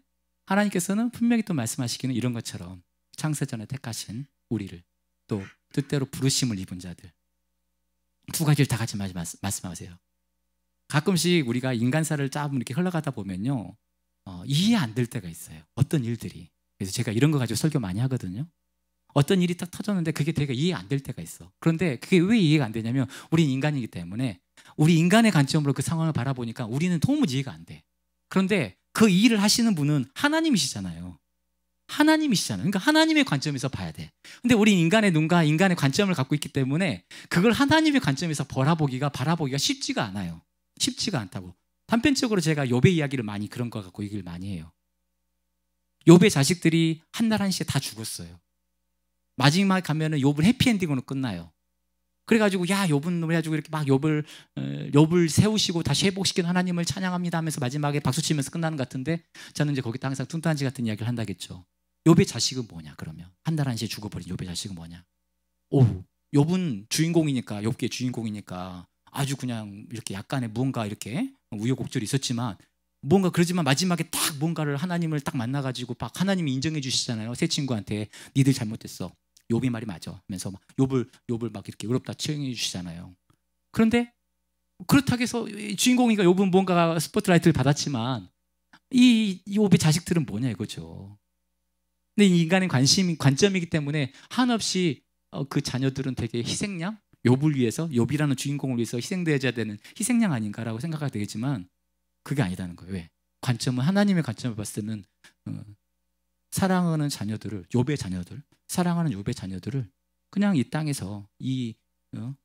하나님께서는 분명히 또 말씀하시기는 이런 것처럼 창세전에 택하신 우리를, 또 뜻대로 부르심을 입은 자들, 두 가지를 다 같이 말씀하세요. 가끔씩 우리가 인간사를 좀 이렇게 흘러가다 보면요, 이해 안 될 때가 있어요. 어떤 일들이. 그래서 제가 이런 거 가지고 설교 많이 하거든요. 어떤 일이 딱 터졌는데 그게 되게 이해 안 될 때가 있어. 그런데 그게 왜 이해가 안 되냐면 우리는 인간이기 때문에 우리 인간의 관점으로 그 상황을 바라보니까 우리는 도무지 이해가 안 돼. 그런데 그 일을 하시는 분은 하나님이시잖아요. 하나님이시잖아요. 그러니까 하나님의 관점에서 봐야 돼. 근데 우리 인간의 눈과 인간의 관점을 갖고 있기 때문에 그걸 하나님의 관점에서 바라보기가 쉽지가 않아요. 쉽지가 않다고. 단편적으로 제가 욥의 이야기를 많이 그런 거 갖고 얘기를 많이 해요. 욥의 자식들이 한 날 한시에 다 죽었어요. 마지막에 가면은 욥은 해피엔딩으로 끝나요. 그래가지고 야 욥은 그래가지고 이렇게 막 욥을 세우시고 다시 회복시킨 하나님을 찬양합니다 하면서 마지막에 박수치면서 끝나는 것 같은데, 저는 이제 거기다 항상 뚱딴지 같은 이야기를 한다겠죠. 욥의 자식은 뭐냐 그러면, 한 달 한시에 죽어버린 욥의 자식은 뭐냐. 욥은 주인공이니까, 욥기의 주인공이니까 아주 그냥 이렇게 약간의 무언가 이렇게 우여곡절이 있었지만, 뭔가 그러지만 마지막에 딱 뭔가를 하나님을 딱 만나가지고 막 하나님이 인정해 주시잖아요. 새 친구한테 니들 잘못됐어, 욥이 말이 맞아 하면서 막 욥을 막 이렇게 의롭다 치용해 주시잖아요. 그런데 그렇다고 해서 주인공이니까 욥은 뭔가 스포트라이트를 받았지만 이 욥의 자식들은 뭐냐 이거죠. 근데 인간의 관점이기 때문에 한없이 그 자녀들은 되게 희생양, 욥을 위해서, 욥이라는 주인공을 위해서 희생되어야 되는 희생양 아닌가라고 생각하게 되겠지만 그게 아니라는 거예요. 왜? 관점은 하나님의 관점을 봤을 때는 사랑하는 자녀들을, 사랑하는 욥의 자녀들을 그냥 이 땅에서 이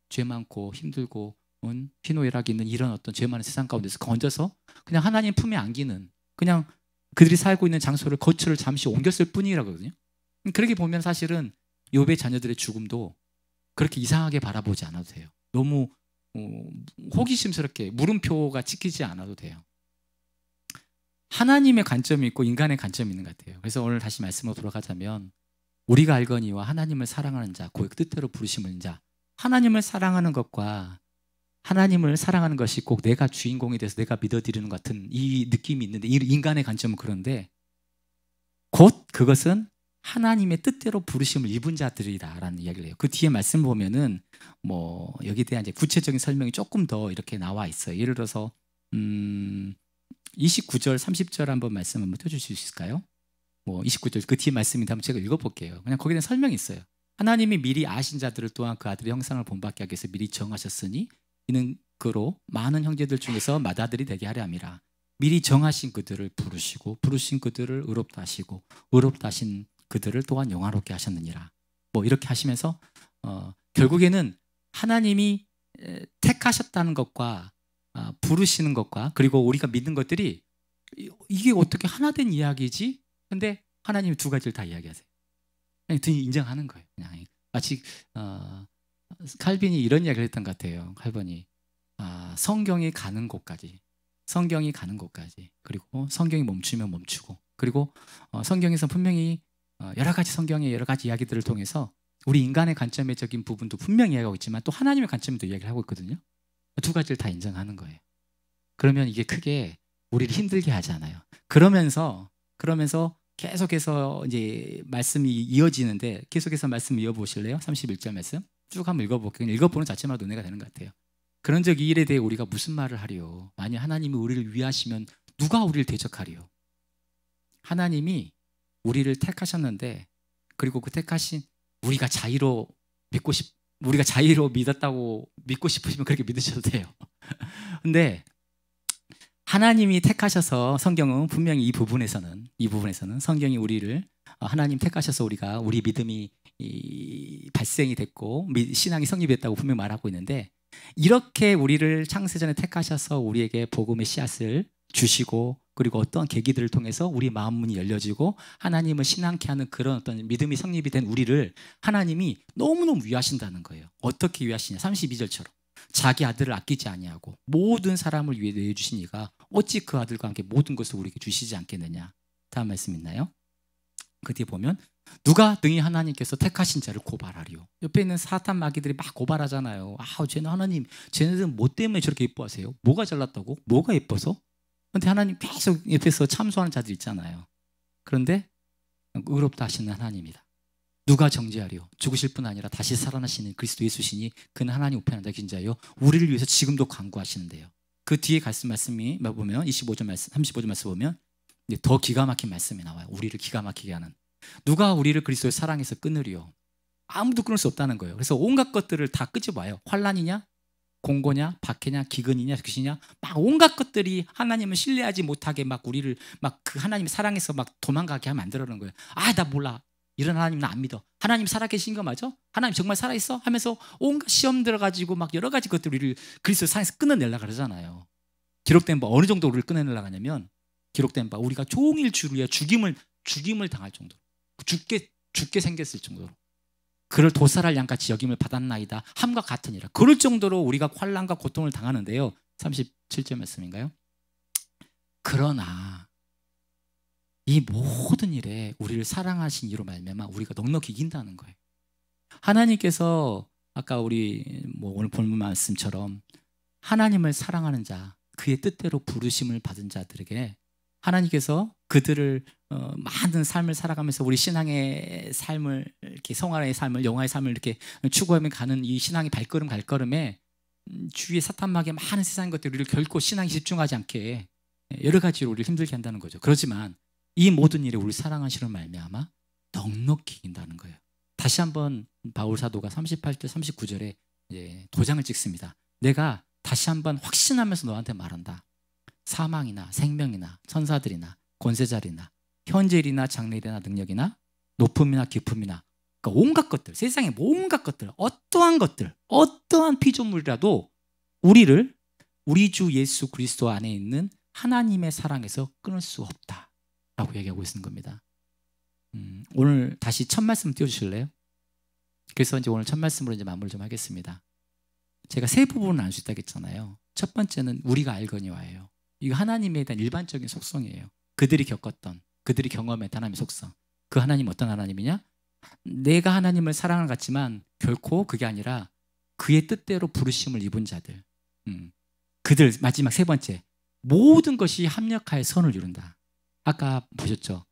죄 많고 힘들고 희노애락이 있는 이런 어떤 죄 많은 세상 가운데서 건져서 그냥 하나님 품에 안기는, 그냥 그들이 살고 있는 장소를, 거처를 잠시 옮겼을 뿐이라거든요. 그렇게 보면 사실은 욥의 자녀들의 죽음도 그렇게 이상하게 바라보지 않아도 돼요. 너무 호기심스럽게 물음표가 찍히지 않아도 돼요. 하나님의 관점이 있고 인간의 관점이 있는 것 같아요. 그래서 오늘 다시 말씀으로 돌아가자면, 우리가 알거니와 하나님을 사랑하는 자, 그 뜻대로 부르심을 자, 하나님을 사랑하는 것과 하나님을 사랑하는 것이 꼭 내가 주인공이 돼서 내가 믿어드리는 것 같은 이 느낌이 있는데, 이 인간의 관점은 그런데 곧 그것은 하나님의 뜻대로 부르심을 입은 자들이다라는 이야기를 해요. 그 뒤에 말씀 보면은 뭐 여기에 대한 이제 구체적인 설명이 조금 더 이렇게 나와 있어요. 예를 들어서 29절, 30절 한번 말씀 한번 펴주실 수 있을까요? 뭐 29절 그 뒤에 말씀인데 한번 제가 읽어볼게요. 그냥 거기에 대한 설명이 있어요. 하나님이 미리 아신 자들을 또한 그 아들의 형상을 본받게 하기 위해서 미리 정하셨으니 이는 그로 많은 형제들 중에서 맏아들이 되게 하려 함이라. 미리 정하신 그들을 부르시고 부르신 그들을 의롭다 하시고 의롭다 하신 그들을 또한 영화롭게 하셨느니라. 뭐 이렇게 하시면서 결국에는 하나님이 택하셨다는 것과 부르시는 것과 그리고 우리가 믿는 것들이 이게 어떻게 하나 된 이야기지? 근데 하나님이 두 가지를 다 이야기하세요. 그냥 인정하는 거예요. 그냥 마치 칼빈이 이런 이야기를 했던 것 같아요. 칼빈이 성경이 가는 곳까지, 그리고 성경이 멈추면 멈추고, 그리고 성경에서 분명히 여러 가지 성경의 여러 가지 이야기들을 통해서 우리 인간의 관점적인 부분도 분명히 이야기하고 있지만 또 하나님의 관점도 이야기를 하고 있거든요. 두 가지를 다 인정하는 거예요. 그러면 이게 크게 우리를 힘들게 하지 않아요. 그러면서 계속해서 이제 말씀이 이어지는데, 계속해서 말씀 이어보실래요? 31절 말씀 쭉 한번 읽어볼게요. 읽어보는 자체만 은혜가 되는 것 같아요. 그런즉 이 일에 대해 우리가 무슨 말을 하리요? 만약 하나님이 우리를 위하시면 누가 우리를 대적하리요? 하나님이 우리를 택하셨는데, 그리고 그 택하신 우리가 자의로 믿었다고 믿고 싶으시면 그렇게 믿으셔도 돼요. 근데 하나님이 택하셔서, 성경은 분명히 이 부분에서는 성경이 우리를 하나님 택하셔서 우리 믿음이 발생이 됐고 신앙이 성립했다고 분명히 말하고 있는데, 이렇게 우리를 창세전에 택하셔서 우리에게 복음의 씨앗을 주시고 그리고 어떤 계기들을 통해서 우리 마음 문이 열려지고 하나님을 신앙케 하는 그런 어떤 믿음이 성립이 된 우리를 하나님이 너무너무 위하신다는 거예요. 어떻게 위하시냐? 32절처럼 자기 아들을 아끼지 아니하고 모든 사람을 위해 내주신 이가 어찌 그 아들과 함께 모든 것을 우리에게 주시지 않겠느냐. 다음 말씀 있나요? 그 뒤에 보면 누가 능히 하나님께서 택하신 자를 고발하리요. 옆에 있는 사탄 마귀들이 막 고발하잖아요. 쟤는 하나님, 쟤네들은 뭐 때문에 저렇게 예뻐하세요? 뭐가 잘났다고? 뭐가 예뻐서? 그런데 하나님 계속 옆에서 참소하는 자들 있잖아요. 그런데 의롭다 하시는 하나님이다. 누가 정죄하리요? 죽으실 뿐 아니라 다시 살아나시는 그리스도 예수시니 그는 하나님 우편한다 긴자요 우리를 위해서 지금도 간구하시는데요. 그 뒤에 말씀이 보면 25절 말씀, 35절 말씀 보면 더 기가 막힌 말씀이 나와요. 우리를 기가 막히게 하는. 누가 우리를 그리스도의 사랑에서 끊으리요? 아무도 끊을 수 없다는 거예요. 그래서 온갖 것들을 다 끄집어와요. 환난이냐, 공고냐, 박해냐, 기근이냐, 귀신이냐, 막 온갖 것들이 하나님을 신뢰하지 못하게 막 우리를 막 그 하나님의 사랑에서 막 도망가게 하면 안 되라는 거예요. 나 몰라. 이런 하나님 나 안 믿어. 하나님 살아계신 거 맞아? 하나님 정말 살아있어? 하면서 온갖 시험 들어가지고 막 여러 가지 것들 우리를 그리스도의 사랑에서 끊어내려고 그러잖아요. 기록된 바 어느 정도 우리를 끊어내려고 하냐면 기록된 바 우리가 종일 주를 위해 죽임을 당할 정도로 죽게 생겼을 정도로 그를 도살할 양같이 여김을 받았나이다 함과 같으니라. 그럴 정도로 우리가 환난과 고통을 당하는데요. 37절 말씀인가요? 그러나 이 모든 일에 우리를 사랑하신 이로 말미암아 우리가 넉넉히 이긴다는 거예요. 하나님께서 아까 우리 오늘 본문 말씀처럼 하나님을 사랑하는 자, 그의 뜻대로 부르심을 받은 자들에게 하나님께서 그들을 많은 삶을 살아가면서 우리 신앙의 삶을 이렇게 성화의 삶을 영화의 삶을 이렇게 추구하며 가는 이 신앙의 발걸음에 주위에 사탄막의 많은 세상 것들이 우리를 결코 신앙에 집중하지 않게 여러 가지로 우리를 힘들게 한다는 거죠. 그렇지만 이 모든 일에 우리 사랑하시는 말미암아 넉넉히 이긴다는 거예요. 다시 한번 바울 사도가 38절 39절에 도장을 찍습니다. 내가 다시 한번 확신하면서 너한테 말한다. 사망이나 생명이나 천사들이나 권세자리나 현재일이나 장래일이나 능력이나 높음이나 깊음이나 그러니까 온갖 것들, 세상의 온갖 것들, 어떠한 피조물이라도 우리를 우리 주 예수 그리스도 안에 있는 하나님의 사랑에서 끊을 수 없다라고 얘기하고 있는 겁니다. 오늘 다시 첫 말씀 띄워주실래요? 그래서 이제 오늘 첫 말씀으로 이제 마무리 좀 하겠습니다. 제가 세 부분을 알 수 있다고 했잖아요. 첫 번째는 우리가 알거니와예요. 이거 하나님에 대한 일반적인 속성이에요. 그들이 겪었던, 그들이 경험했던 하나님의 속성. 그 하나님 어떤 하나님이냐? 내가 하나님을 사랑을 갖지만 결코 그게 아니라 그의 뜻대로 부르심을 입은 자들. 그들 마지막 세 번째. 모든 것이 합력하여 선을 이룬다. 아까 보셨죠?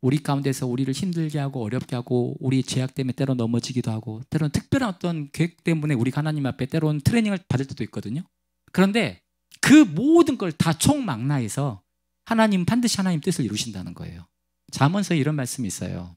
우리 가운데서 우리를 힘들게 하고 어렵게 하고 우리 죄악 때문에 때로 넘어지기도 하고 때로는 특별한 어떤 계획 때문에 우리가 하나님 앞에 때로는 트레이닝을 받을 때도 있거든요. 그런데 그 모든 걸 다 총망라해서 하나님 반드시 하나님 뜻을 이루신다는 거예요. 잠언서에 이런 말씀이 있어요.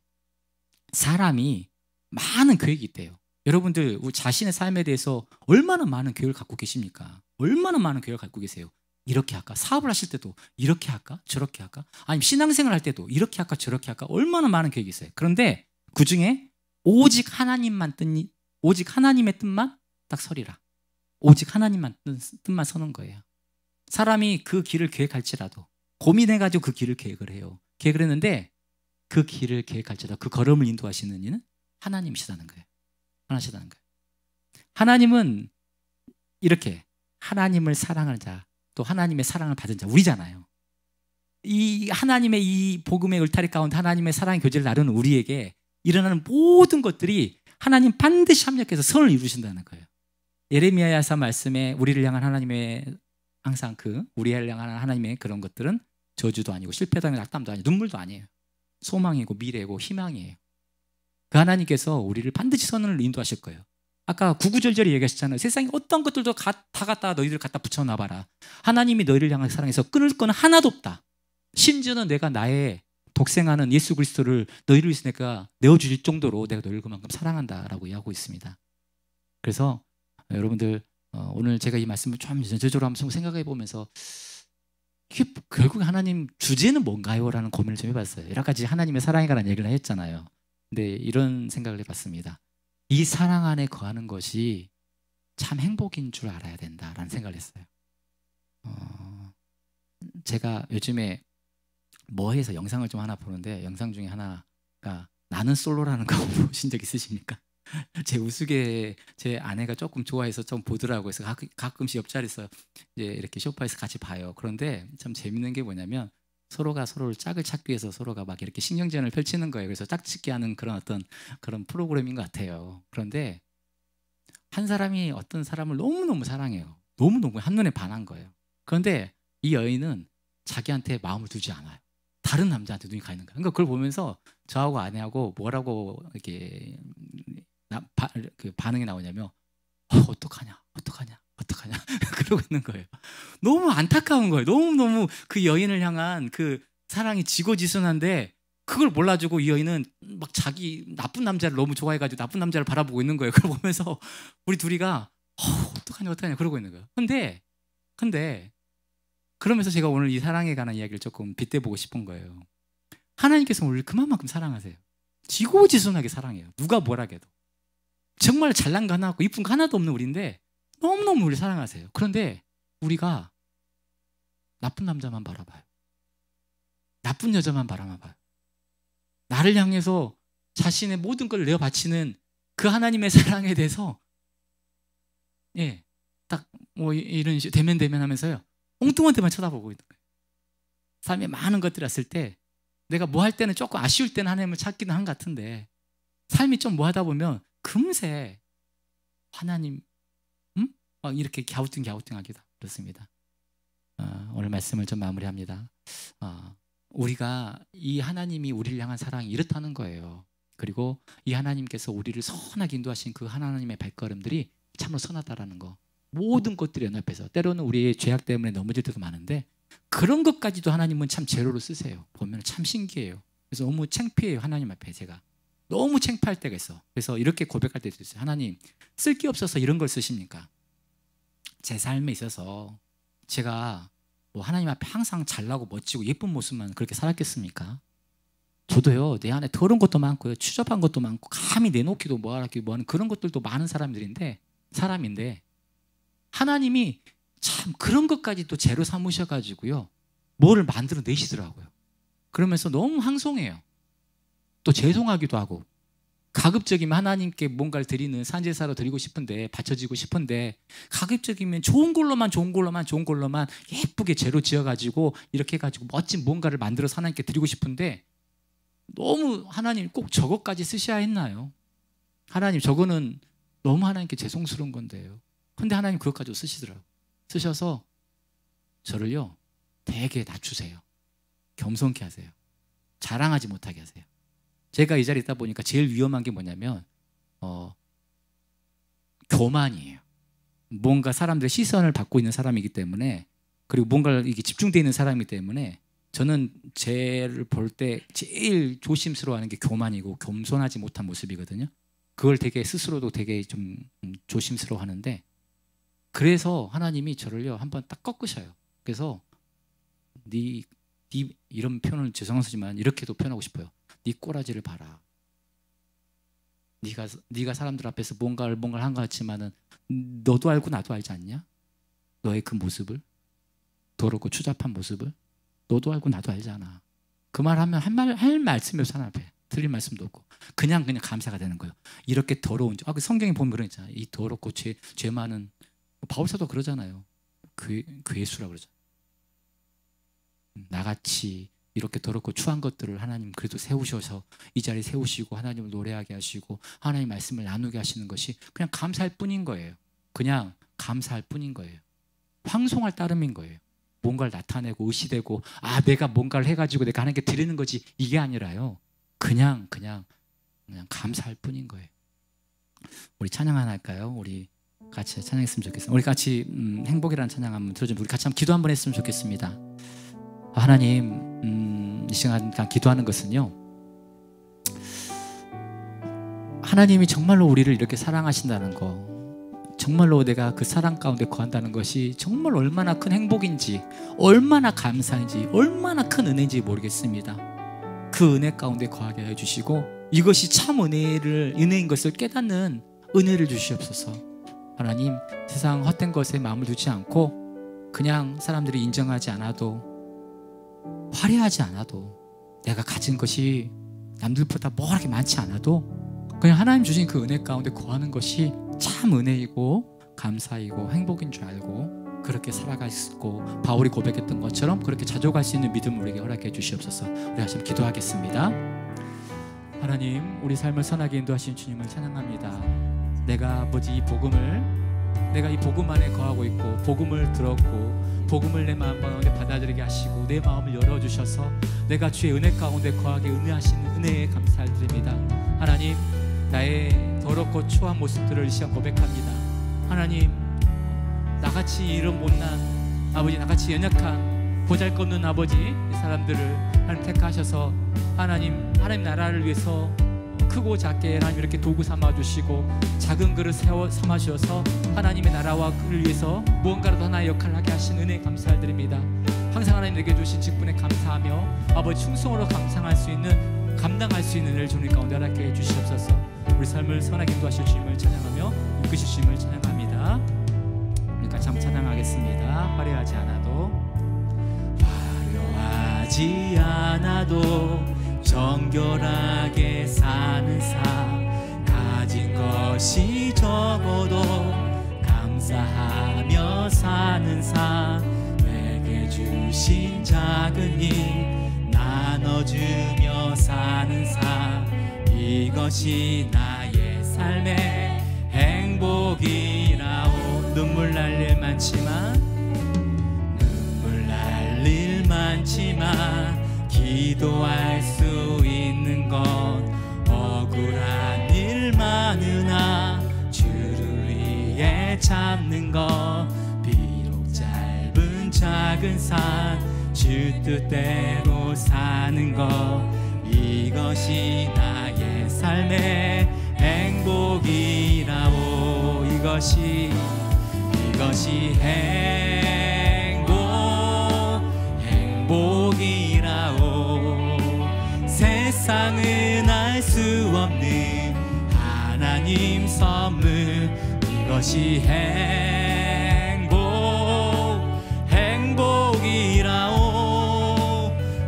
사람이 많은 계획이 있대요. 여러분들 자신의 삶에 대해서 얼마나 많은 계획을 갖고 계십니까? 얼마나 많은 계획을 갖고 계세요? 이렇게 할까? 사업을 하실 때도 이렇게 할까? 저렇게 할까? 아니면 신앙생활 할 때도 이렇게 할까? 저렇게 할까? 얼마나 많은 계획이 있어요. 그런데 그중에 오직 하나님의 뜻만 딱 서리라. 오직 하나님만 뜻만 서는 거예요. 사람이 그 길을 계획할지라도 고민해가지고 그 길을 계획을 해요. 계획을 했는데 그 길을 계획할지라도 그 걸음을 인도하시는 이는 하나님이시다는 거예요. 하나님이시다는 거예요. 하나님은 이렇게 하나님을 사랑하는 자, 또 하나님의 사랑을 받은 자, 우리잖아요. 이 하나님의 이 복음의 울타리 가운데 하나님의 사랑의 교제를 나누는 우리에게 일어나는 모든 것들이 하나님 반드시 합력해서 선을 이루신다는 거예요. 예레미야서 말씀에 우리를 향한 하나님의 항상 우리를 향한 하나님의 그런 것들은 저주도 아니고 실패도 아니고 낙담도 아니고 눈물도 아니에요. 소망이고 미래고 희망이에요. 그 하나님께서 우리를 반드시 선을 인도하실 거예요. 아까 구구절절히 얘기하셨잖아요. 세상에 어떤 것들도 다 갖다 너희들 갖다 붙여놔봐라. 하나님이 너희를 향한 사랑에서 끊을 건 하나도 없다. 심지어는 내가 나의 독생하는 예수 그리스도를 너희를 위해서 내가 내어주실 정도로 내가 너희를 그만큼 사랑한다라고 이야기하고 있습니다. 그래서 여러분들 오늘 제가 이 말씀을 좀 전체적으로 한번 생각해 보면서 이게 결국 하나님 주제는 뭔가요? 라는 고민을 좀 해봤어요. 여러 가지 하나님의 사랑에 관한 얘기를 했잖아요. 근데 이런 생각을 해봤습니다. 이 사랑 안에 거하는 것이 참 행복인 줄 알아야 된다라는 생각을 했어요. 제가 요즘에 뭐해서 영상을 좀 하나 보는데 영상 중에 하나가 나는 솔로라는 거 보신 적 있으십니까? 제 우스개 제 아내가 조금 좋아해서 좀 보더라고요. 그래서 가끔씩 옆자리에서 이제 이렇게 소파에서 같이 봐요. 그런데 참 재밌는 게 뭐냐면 서로가 서로를 짝을 찾기 위해서 서로가 막 이렇게 신경전을 펼치는 거예요. 그래서 짝짓기 하는 그런 어떤 그런 프로그램인 것 같아요. 그런데 한 사람이 어떤 사람을 너무너무 사랑해요. 너무너무 한눈에 반한 거예요. 그런데 이 여인은 자기한테 마음을 두지 않아요. 다른 남자한테 눈이 가 있는 거예요. 그러니까 그걸 보면서 저하고 아내하고 뭐라고 이렇게 그 반응이 나오냐면 어떡하냐 그러고 있는 거예요. 너무 안타까운 거예요. 너무너무 그 여인을 향한 그 사랑이 지고지순한데 그걸 몰라주고 이 여인은 막 자기 나쁜 남자를 너무 좋아해가지고 나쁜 남자를 바라보고 있는 거예요. 그걸 보면서 우리 둘이가 어떡하냐 그러고 있는 거예요. 근데 그러면서 제가 오늘 이 사랑에 관한 이야기를 조금 빗대보고 싶은 거예요. 하나님께서 우리를 그만큼 사랑하세요. 지고지순하게 사랑해요. 누가 뭐라 해도. 정말 잘난 거 하나 없고 이쁜 거 하나도 없는 우리인데 너무너무 우리를 사랑하세요. 그런데 우리가 나쁜 남자만 바라봐요. 나쁜 여자만 바라봐요. 나를 향해서 자신의 모든 걸 내어 바치는 그 하나님의 사랑에 대해서 딱 뭐 이런 식으로 대면 하면서요 엉뚱한 데만 쳐다보고 있는 거예요. 삶에 많은 것들이 왔을 때 내가 뭐 할 때는 조금 아쉬울 때는 하나님을 찾기는 한 것 같은데 삶이 좀 뭐 하다 보면 금세 하나님 막 이렇게 갸우뚱하기도 그렇습니다. 오늘 말씀을 좀 마무리합니다. 우리가 이 하나님이 우리를 향한 사랑이 이렇다는 거예요. 그리고 이 하나님께서 우리를 선하게 인도하신 그 하나님의 발걸음들이 참으로 선하다라는 거. 모든 것들이 연합해서 때로는 우리의 죄악 때문에 넘어질 때도 많은데 그런 것까지도 하나님은 참 재료로 쓰세요. 보면 참 신기해요. 그래서 너무 창피해요. 하나님 앞에 제가 너무 창피할 때가 있어. 그래서 이렇게 고백할 때도 있어요. 하나님 쓸 게 없어서 이런 걸 쓰십니까? 제 삶에 있어서 제가 뭐 하나님 앞에 항상 잘나고 멋지고 예쁜 모습만 그렇게 살았겠습니까? 저도요 내 안에 더러운 것도 많고요 추접한 것도 많고 감히 내놓기도 뭐하는 그런 것들도 많은 사람인데 하나님이 참 그런 것까지도 재료 삼으셔가지고요 뭐를 만들어 내시더라고요. 그러면서 너무 황송해요. 또 죄송하기도 하고 가급적이면 하나님께 뭔가를 드리는 산제사로 드리고 싶은데 바쳐지고 싶은데 가급적이면 좋은 걸로만 예쁘게 재료 지어가지고 이렇게 해가지고 멋진 뭔가를 만들어서 하나님께 드리고 싶은데 너무 하나님 꼭 저것까지 쓰셔야 했나요? 하나님 저거는 너무 하나님께 죄송스러운 건데요. 근데 하나님 그것까지도 쓰시더라고요. 쓰셔서 저를요 되게 낮추세요. 겸손케 하세요. 자랑하지 못하게 하세요. 제가 이 자리에 있다 보니까 제일 위험한 게 뭐냐면 교만이에요. 뭔가 사람들의 시선을 받고 있는 사람이기 때문에 그리고 뭔가를 이게 집중되어 있는 사람이기 때문에 저는 쟤를 볼 때 제일 조심스러워하는 게 교만이고 겸손하지 못한 모습이거든요. 그걸 되게 스스로도 되게 좀 조심스러워하는데 그래서 하나님이 저를요 한번 딱 꺾으셔요. 그래서 네 이런 표현은 죄송하지만 이렇게도 표현하고 싶어요. 네 꼬라지를 봐라. 네가 사람들 앞에서 뭔가를 한 것 같지만은 너도 알고 나도 알지 않냐? 너의 그 모습을 더럽고 추잡한 모습을 너도 알고 나도 알잖아. 그 말하면 할 말씀이 없어 하나 앞에 들릴 말씀도 없고 그냥 감사가 되는 거예요. 이렇게 더러운 그 성경에 보면 그런 있잖아요. 이 더럽고 죄 많은 바울사도 그러잖아요. 괴수라고 그러잖아요. 나같이 이렇게 더럽고 추한 것들을 하나님 그래도 세우셔서 이 자리에 세우시고 하나님을 노래하게 하시고 하나님 말씀을 나누게 하시는 것이 그냥 감사할 뿐인 거예요. 그냥 감사할 뿐인 거예요. 황송할 따름인 거예요. 뭔가를 나타내고 의시되고 내가 뭔가를 해가지고 내가 하나님께 드리는 거지 이게 아니라요. 그냥 감사할 뿐인 거예요. 우리 찬양 하나 할까요? 우리 같이 찬양했으면 좋겠습니다. 우리 같이 행복이라는 찬양 한번 들어주면 우리 같이 한번 기도 한번 했으면 좋겠습니다. 하나님 이 시간 기도하는 것은요 하나님이 정말로 우리를 이렇게 사랑하신다는 거 정말로 내가 그 사랑 가운데 거한다는 것이 정말 얼마나 큰 행복인지 얼마나 감사인지 얼마나 큰 은혜인지 모르겠습니다. 그 은혜 가운데 거하게 해주시고 이것이 참 은혜인 것을 깨닫는 은혜를 주시옵소서. 하나님, 세상 헛된 것에 마음을 두지 않고 그냥 사람들이 인정하지 않아도, 화려하지 않아도, 내가 가진 것이 남들보다 뭐 그렇게 많지 않아도 그냥 하나님 주신 그 은혜 가운데 거하는 것이 참 은혜이고 감사이고 행복인 줄 알고 그렇게 살아갈 수 있고, 바울이 고백했던 것처럼 그렇게 자족할 수 있는 믿음을 우리에게 허락해 주시옵소서. 우리 다시 기도하겠습니다. 하나님, 우리 삶을 선하게 인도하신 주님을 찬양합니다. 내가 아버지 이 복음을, 내가 이 복음 안에 거하고 있고 복음을 들었고 복음을 내 마음 가운데 받아들이게 하시고 내 마음을 열어주셔서 내가 주의 은혜 가운데 거하게 은혜하시는 은혜에 감사드립니다. 하나님, 나의 더럽고 초한 모습들을 이 시간 고백합니다. 하나님, 나같이 이런 못난 아버지, 나같이 연약한 보잘것없는 아버지, 이 사람들을 하나님 택하셔서 하나님 나라를 위해서 크고 작게 하나님 이렇게 도구 삼아주시고 작은 그릇 삼아주셔서 하나님의 나라와 그를 위해서 무언가라도 하나의 역할을 하게 하신 은혜에 감사드립니다. 항상 하나님 내게 주신 직분에 감사하며 아버지 충성으로 감상할 수 있는, 감당할 수 있는 은혜를 주님 가운데 허락해 주시옵소서. 우리 삶을 선하게 인도하실 주님을 찬양하며 이끄실 주님을 찬양합니다. 우리 같이 한번 찬양하겠습니다. 화려하지 않아도, 화려하지 않아도 정결하게 사는 삶, 가진 것이 적어도 감사하며 사는 삶, 내게 주신 작은 일 나눠주며 사는 삶, 이것이 나의 삶의 행복이라오. 눈물 날 일 많지만, 눈물 날 일 많지만 기도할 수 있는 건 억울한 일 많으나 주를 위해 참는 것, 비록 짧은 작은 산 주 뜻대로 사는 것, 이것이 나의 삶의 행복이라오. 이것이 행복이라오. 세상은 알 수 없는 하나님 선물, 이것이 행복이라오.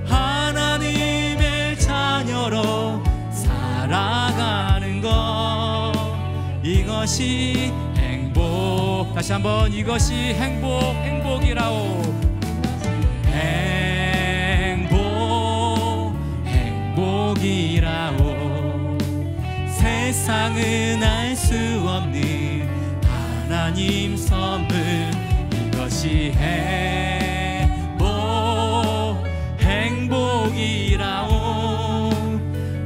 하나님의 자녀로 살아가는 것, 이것이 행복. 다시 한번, 이것이 행복이라오. 행복이라오. 세상은 알 수 없는 하나님 선물, 이것이 행복이라오.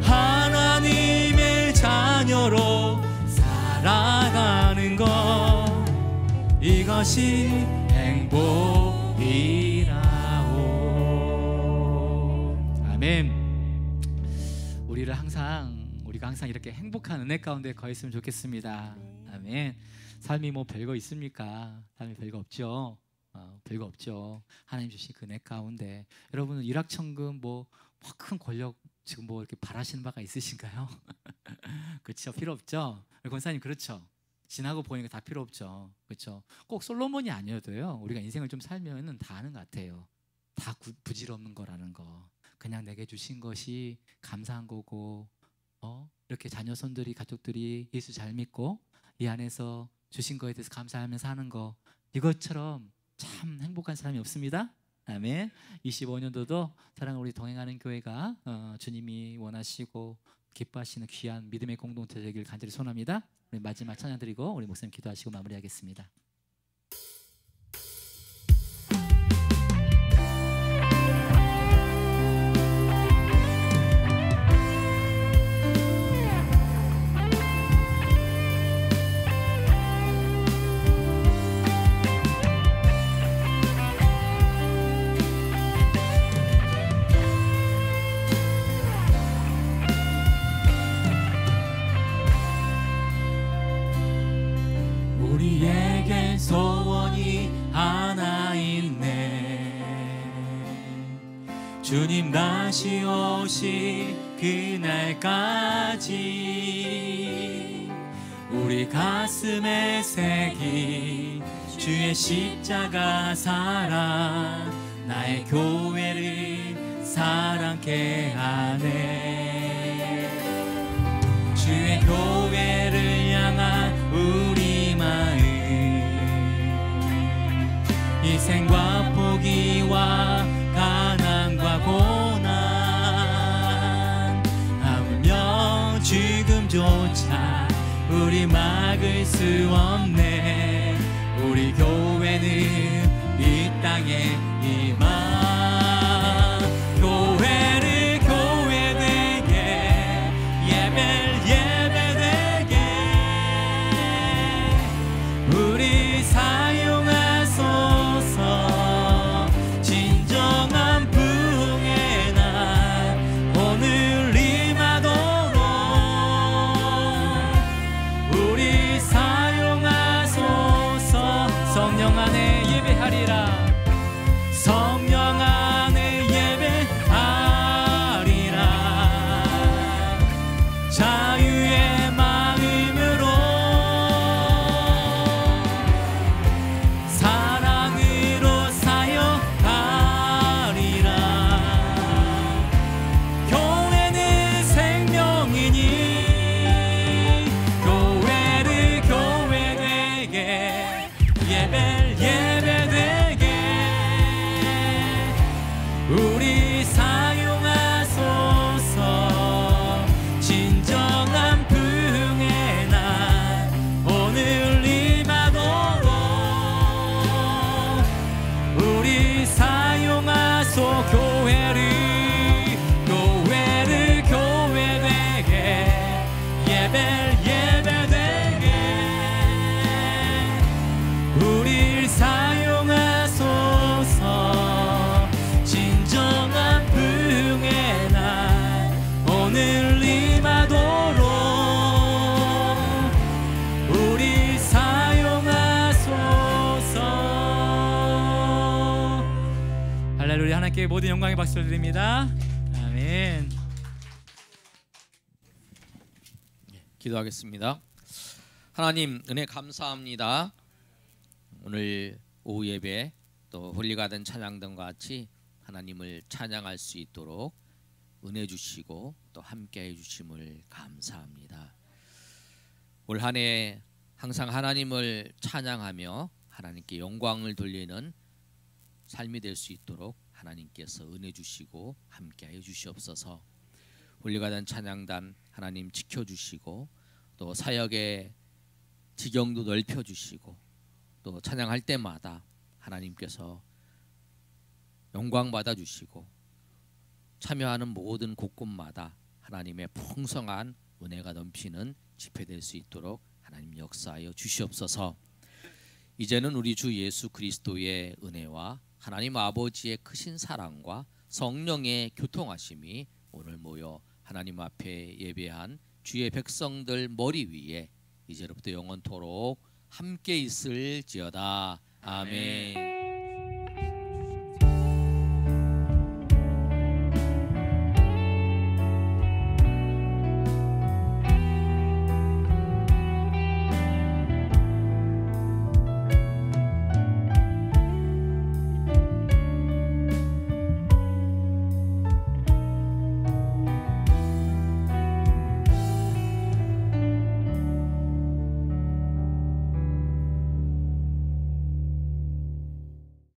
하나님의 자녀로 살아가는 것, 이것이 행복이라오. 아멘. 우리가 항상 이렇게 행복한 은혜 가운데 거했으면 좋겠습니다. 아멘. 삶이 뭐 별거 있습니까? 삶이 별거 없죠. 별거 없죠. 하나님 주신 그 은혜 가운데 여러분은 일확천금 뭐 큰 권력 지금 뭐 이렇게 바라시는 바가 있으신가요? 그렇죠. 필요 없죠. 권사님, 그렇죠. 지나고 보니까 다 필요 없죠. 그렇죠. 꼭 솔로몬이 아니어도요, 우리가 인생을 좀 살면은 다 아는 것 같아요. 다 부질없는 거라는 거. 그냥 내게 주신 것이 감사한 거고, 이렇게 자녀손들이, 가족들이 예수 잘 믿고 이 안에서 주신 거에 대해서 감사하면서 사는 거, 이것처럼 참 행복한 사람이 없습니다. 아멘. 25년도도 사랑으로 우리 동행하는 교회가 주님이 원하시고 기뻐하시는 귀한 믿음의 공동체 되길 간절히 소원합니다. 우리 마지막 찬양 드리고 우리 목사님 기도하시고 마무리하겠습니다. 우리에게 소원이 하나 있네. 주님 다시 오실 그날까지 우리 가슴에 새긴 주의 십자가 사랑 나의 교회를 사랑케 하네. 주의 교회를 향한 우리 마음 희생과 포기와 가난과 고난 하물며 지금조차 우리 막을 수 없네. 우리 교회는 이 땅에 임하. 교회를 교회되게 예배를 예배되게 우리 사용하소서. 진정한 부흥의 날 오늘 임하도록 우리 사용하소서. 성령 안에 예배하리라. 성령 안에 예배하리라. 자유의 마음으로 사랑으로 사역하리라. 교회는 생명이니 교회를 교회되게 예배를 예배되게 우리 사용하소서. 진정한 부흥의 날 오늘 임하도록 우리 사용하소. 교회를 교회되게 예배를 예배되게 우릴 사용하소서. 진정한 부흥의 날 오늘 임하도록 우리 사용하소서. 할렐루야. 하나님께 모든 영광의 박수를 드립니다. 아멘. 기도하겠습니다. 하나님 은혜 감사합니다. 오늘 오후 예배 또 홀리가든 찬양단과 같이 하나님을 찬양할 수 있도록 은혜 주시고 또 함께해 주심을 감사합니다. 올 한 해 항상 하나님을 찬양하며 하나님께 영광을 돌리는 삶이 될 수 있도록 하나님께서 은혜 주시고 함께해 주시옵소서. 홀리가든 찬양단 하나님 지켜주시고 또 사역의 지경도 넓혀주시고 또 찬양할 때마다 하나님께서 영광 받아주시고 참여하는 모든 곳곳마다 하나님의 풍성한 은혜가 넘치는 집회될 수 있도록 하나님 역사하여 주시옵소서. 이제는 우리 주 예수 그리스도의 은혜와 하나님 아버지의 크신 사랑과 성령의 교통하심이 오늘 모여 하나님 앞에 예배한 주의 백성들 머리 위에 이제로부터 영원토록 함께 있을지어다. 아멘.